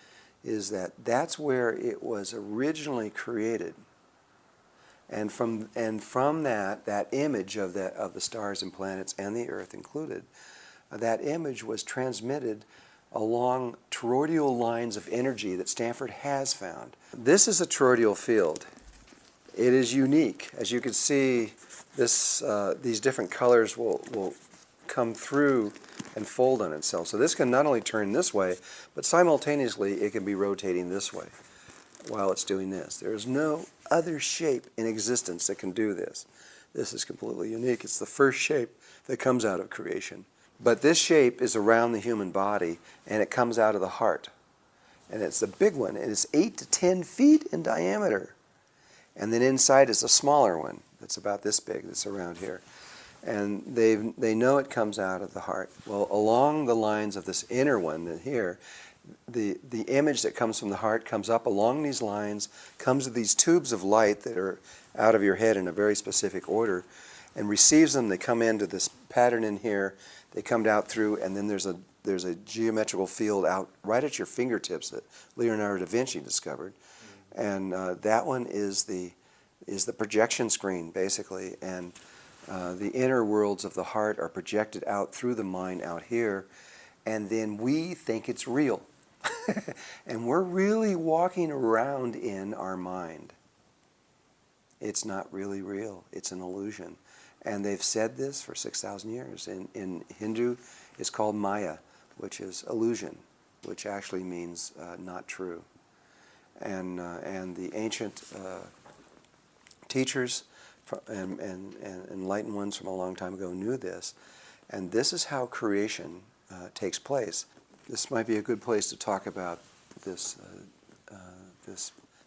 is that that's where it was originally created. And from that image of the stars and planets and the earth included, that image was transmitted along toroidal lines of energy that Stanford has found. This is a toroidal field. It is unique. As you can see, these different colors will come through and fold on itself. So this can not only turn this way, but simultaneously it can be rotating this way while it's doing this. There is no other shape in existence that can do this. This is completely unique. It's the first shape that comes out of creation. But this shape is around the human body, and it comes out of the heart. And it's a big one, and it's 8 to 10 feet in diameter. And then inside is a smaller one that's about this big, that's around here. And they know it comes out of the heart. Well, along the lines of this inner one here, the image that comes from the heart comes up along these lines, comes to these tubes of light that are out of your head in a very specific order, and receives them. They come into this pattern in here. They come out through, and then there's a geometrical field out right at your fingertips that Leonardo da Vinci discovered, and that one is the projection screen basically, and the inner worlds of the heart are projected out through the mind out here, and then we think it's real, and we're really walking around in our mind. It's not really real. It's an illusion. And they've said this for 6,000 years. In Hindu, it's called Maya, which is illusion, which actually means not true. And the ancient teachers and enlightened ones from a long time ago knew this. And this is how creation takes place. This might be a good place to talk about this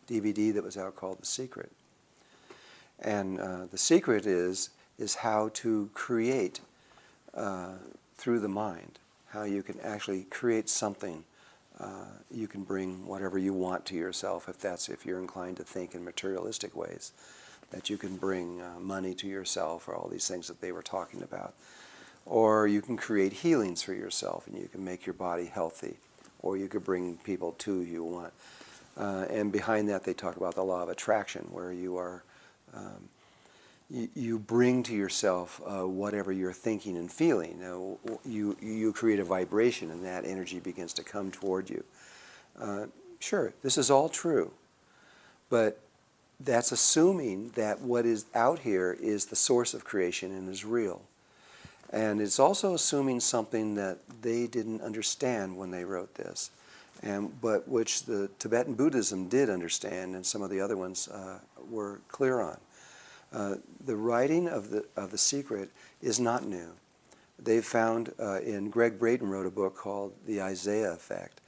DVD that was out called The Secret. And The Secret is how to create through the mind, how you can actually create something. You can bring whatever you want to yourself, if you're inclined to think in materialistic ways, that you can bring money to yourself, or all these things that they were talking about. Or you can create healings for yourself, and you can make your body healthy, or you could bring people to you want. And behind that they talk about the law of attraction, where you are you bring to yourself whatever you're thinking and feeling. You create a vibration, and that energy begins to come toward you. Sure, this is all true, but that's assuming that what is out here is the source of creation and is real. And it's also assuming something that they didn't understand when they wrote this, but which the Tibetan Buddhism did understand, and some of the other ones were clear on. The writing of the Secret is not new. They've found, Greg Braden wrote a book called The Isaiah Effect,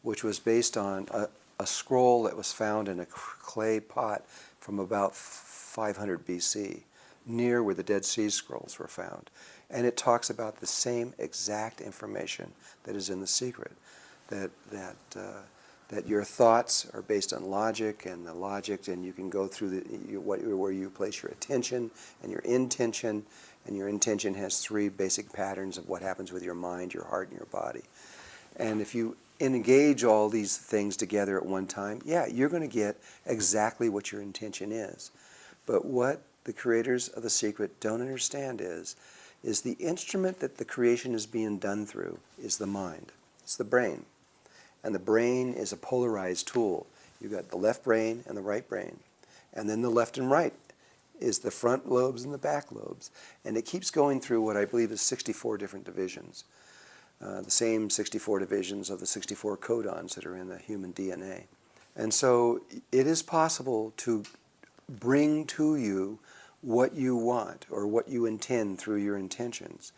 which was based on a scroll that was found in a clay pot from about 500 BC, near where the Dead Sea Scrolls were found. And it talks about the same exact information that is in The Secret, that your thoughts are based on logic, and the logic, and you can go through where you place your attention and your intention, and your intention has three basic patterns of what happens with your mind, your heart, and your body. And if you engage all these things together at one time, yeah, you're going to get exactly what your intention is. But what the creators of The Secret don't understand is the instrument that the creation is being done through is the mind. It's the brain. And the brain is a polarized tool. You've got the left brain and the right brain. And then the left and right is the front lobes and the back lobes. And it keeps going through what I believe is 64 different divisions. The same 64 divisions of the 64 codons that are in the human DNA. And so it is possible to bring to you what you want or what you intend through your intentions.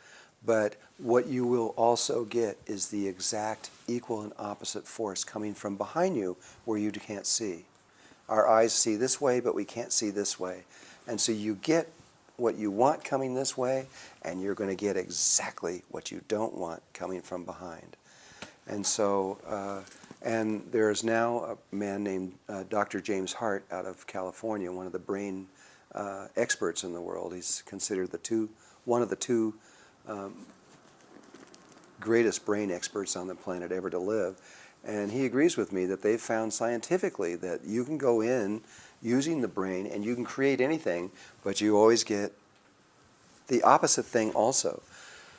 But what you will also get is the exact equal and opposite force coming from behind you where you can't see. Our eyes see this way, but we can't see this way. And so you get what you want coming this way, and you're going to get exactly what you don't want coming from behind. And so, and there is now a man named Dr. James Hart out of California, one of the brain experts in the world. He's considered one of the two greatest brain experts on the planet ever to live. And he agrees with me that they've found scientifically that you can go in using the brain and you can create anything, but you always get the opposite thing also.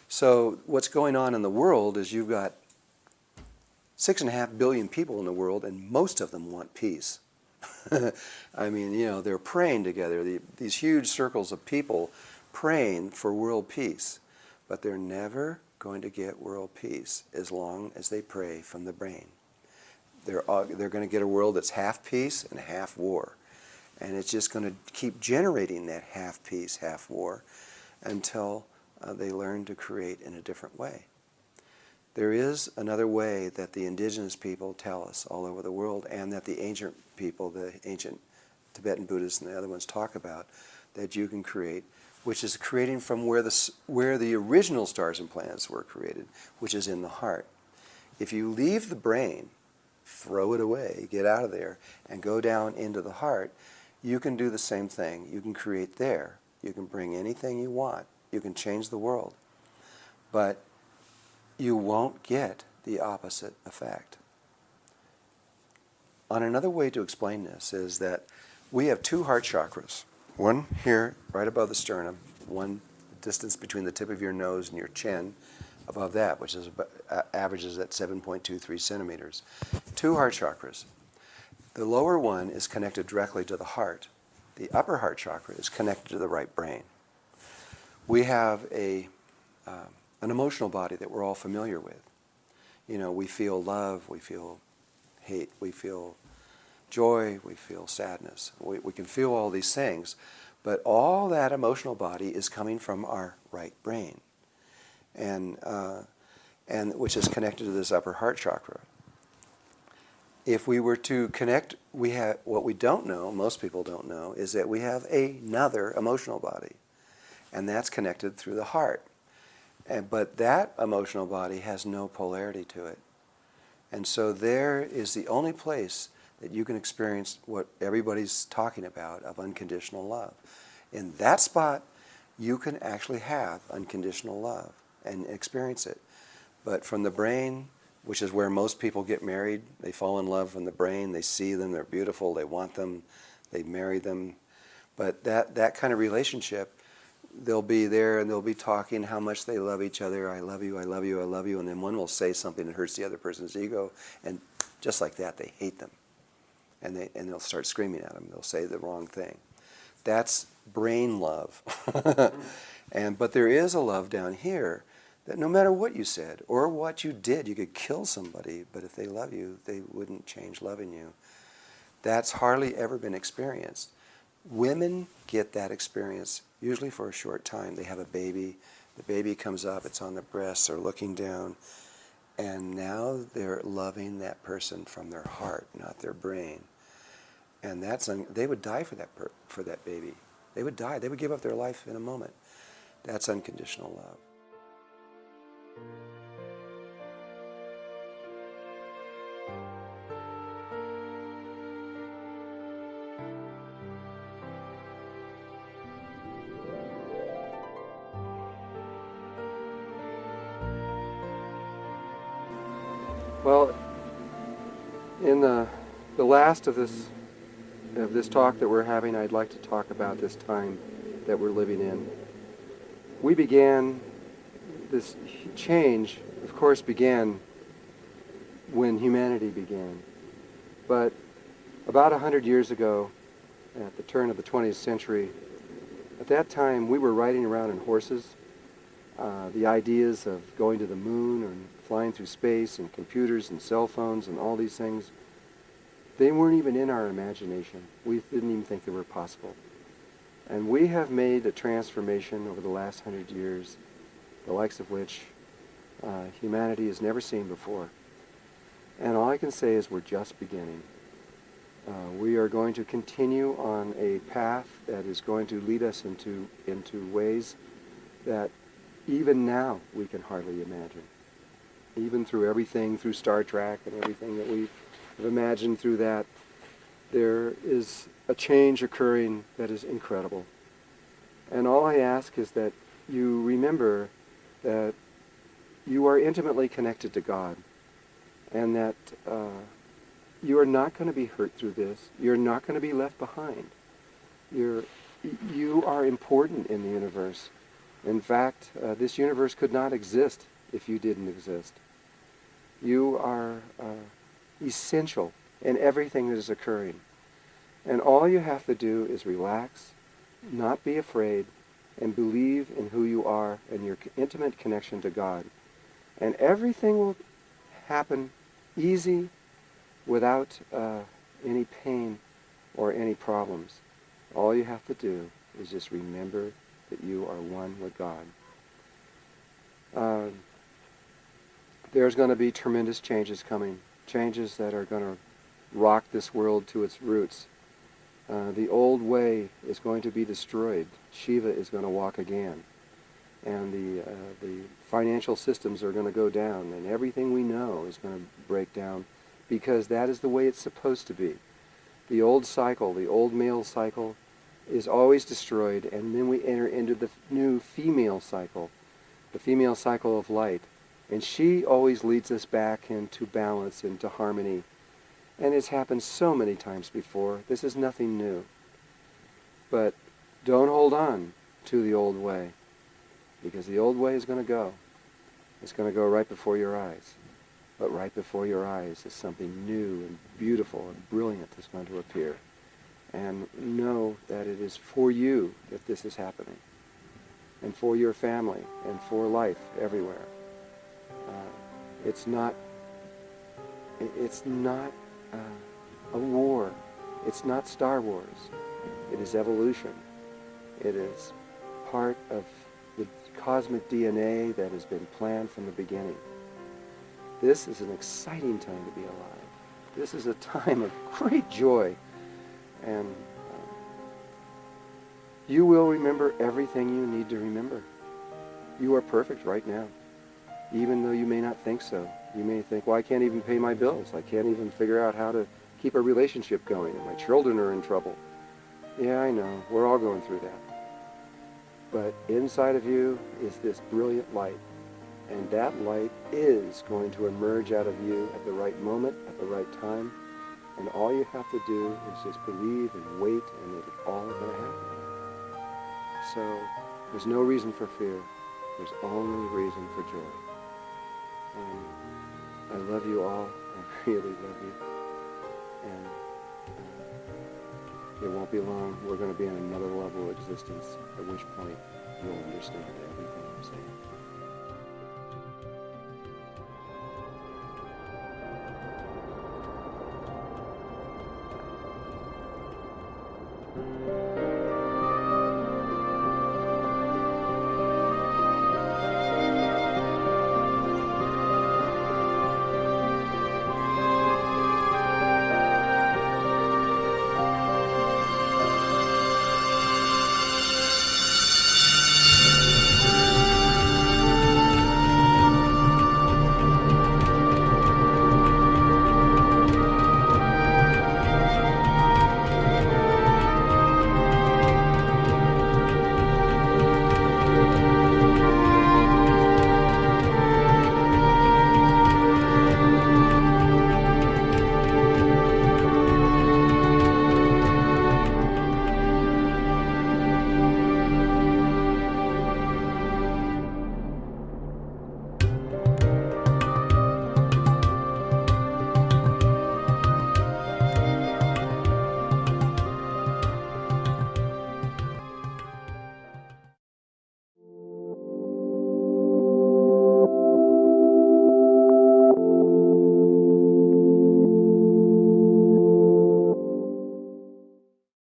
So what's going on in the world is you've got 6.5 billion people in the world, and most of them want peace. I mean, you know, they're praying together, these huge circles of people praying for world peace. But they're never going to get world peace as long as they pray from the brain. They're going to get a world that's half peace and half war. And it's just going to keep generating that half peace, half war until they learn to create in a different way. There is another way that the indigenous people tell us all over the world, and that the ancient people, the ancient Tibetan Buddhists and the other ones talk about, that you can create, which is creating from where the original stars and planets were created, which is in the heart. If you leave the brain, throw it away, get out of there, and go down into the heart, you can do the same thing. You can create there. You can bring anything you want. You can change the world. But you won't get the opposite effect. On another way to explain this is that we have two heart chakras. One here, right above the sternum, one distance between the tip of your nose and your chin, above that, which is averages at 7.23 centimeters. Two heart chakras. The lower one is connected directly to the heart. The upper heart chakra is connected to the right brain. We have an emotional body that we're all familiar with. You know, we feel love, we feel hate, we feel joy, we feel sadness. We can feel all these things, but all that emotional body is coming from our right brain, and which is connected to this upper heart chakra. If we were to connect, what we don't know, most people don't know, is that we have another emotional body, and that's connected through the heart. But that emotional body has no polarity to it. And so there is the only place that you can experience what everybody's talking about of unconditional love. In that spot, you can actually have unconditional love and experience it. But from the brain, which is where most people get married, they fall in love from the brain, they see them, they're beautiful, they want them, they marry them. But that kind of relationship, they'll be there and they'll be talking how much they love each other. I love you, I love you, I love you. And then one will say something that hurts the other person's ego. And just like that, they hate them. And they'll start screaming at them. They'll say the wrong thing. That's brain love. But there is a love down here that no matter what you said or what you did, you could kill somebody, but if they love you, they wouldn't change loving you. That's hardly ever been experienced. Women get that experience usually for a short time. They have a baby. The baby comes up. It's on the breast. They're looking down. And now they're loving that person from their heart, not their brain. And they would die for that baby. They would die. They would give up their life in a moment. That's unconditional love. Well, in the last of this talk that we're having, I'd like to talk about this time that we're living in. We began, this change, of course, began when humanity began. But about 100 years ago, at the turn of the 20th century, at that time we were riding around in horses. The ideas of going to the moon and flying through space and computers and cell phones and all these things, they weren't even in our imagination. We didn't even think they were possible. And we have made a transformation over the last 100 years, the likes of which humanity has never seen before. And all I can say is we're just beginning. We are going to continue on a path that is going to lead us into ways that even now we can hardly imagine. Even through everything, through Star Trek and everything that we have imagined through that, there is a change occurring that is incredible. And all I ask is that you remember that you are intimately connected to God, and that you are not going to be hurt through this. You're not going to be left behind. You are important in the universe. In fact, this universe could not exist if you didn't exist. You are essential in everything that is occurring. And all you have to do is relax, not be afraid, and believe in who you are and your intimate connection to God. And everything will happen easy, without any pain or any problems. All you have to do is just remember that you are one with God. There's going to be tremendous changes coming, changes that are going to rock this world to its roots. The old way is going to be destroyed. Shiva is going to walk again. And the financial systems are going to go down, and everything we know is going to break down, because that is the way it's supposed to be. The old cycle, the old male cycle, is always destroyed, and then we enter into the new female cycle, the female cycle of light. And she always leads us back into balance, into harmony. And it's happened so many times before. This is nothing new. But don't hold on to the old way, because the old way is going to go. It's going to go right before your eyes. But right before your eyes is something new and beautiful and brilliant that's going to appear. And know that it is for you that this is happening, and for your family, and for life everywhere. It's not a war. It's not Star Wars. It is evolution. It is part of the cosmic DNA that has been planned from the beginning. This is an exciting time to be alive. This is a time of great joy. And you will remember everything you need to remember. You are perfect right now, even though you may not think so. You may think, well, I can't even pay my bills. I can't even figure out how to keep a relationship going, and my children are in trouble. Yeah, I know. We're all going through that. But inside of you is this brilliant light. And that light is going to emerge out of you at the right moment, at the right time. And all you have to do is just believe and wait, and it's all going to happen. So there's no reason for fear. There's only reason for joy. And I love you all. I really love you. And it won't be long. We're going to be in another level of existence, at which point you'll understand everything I'm saying.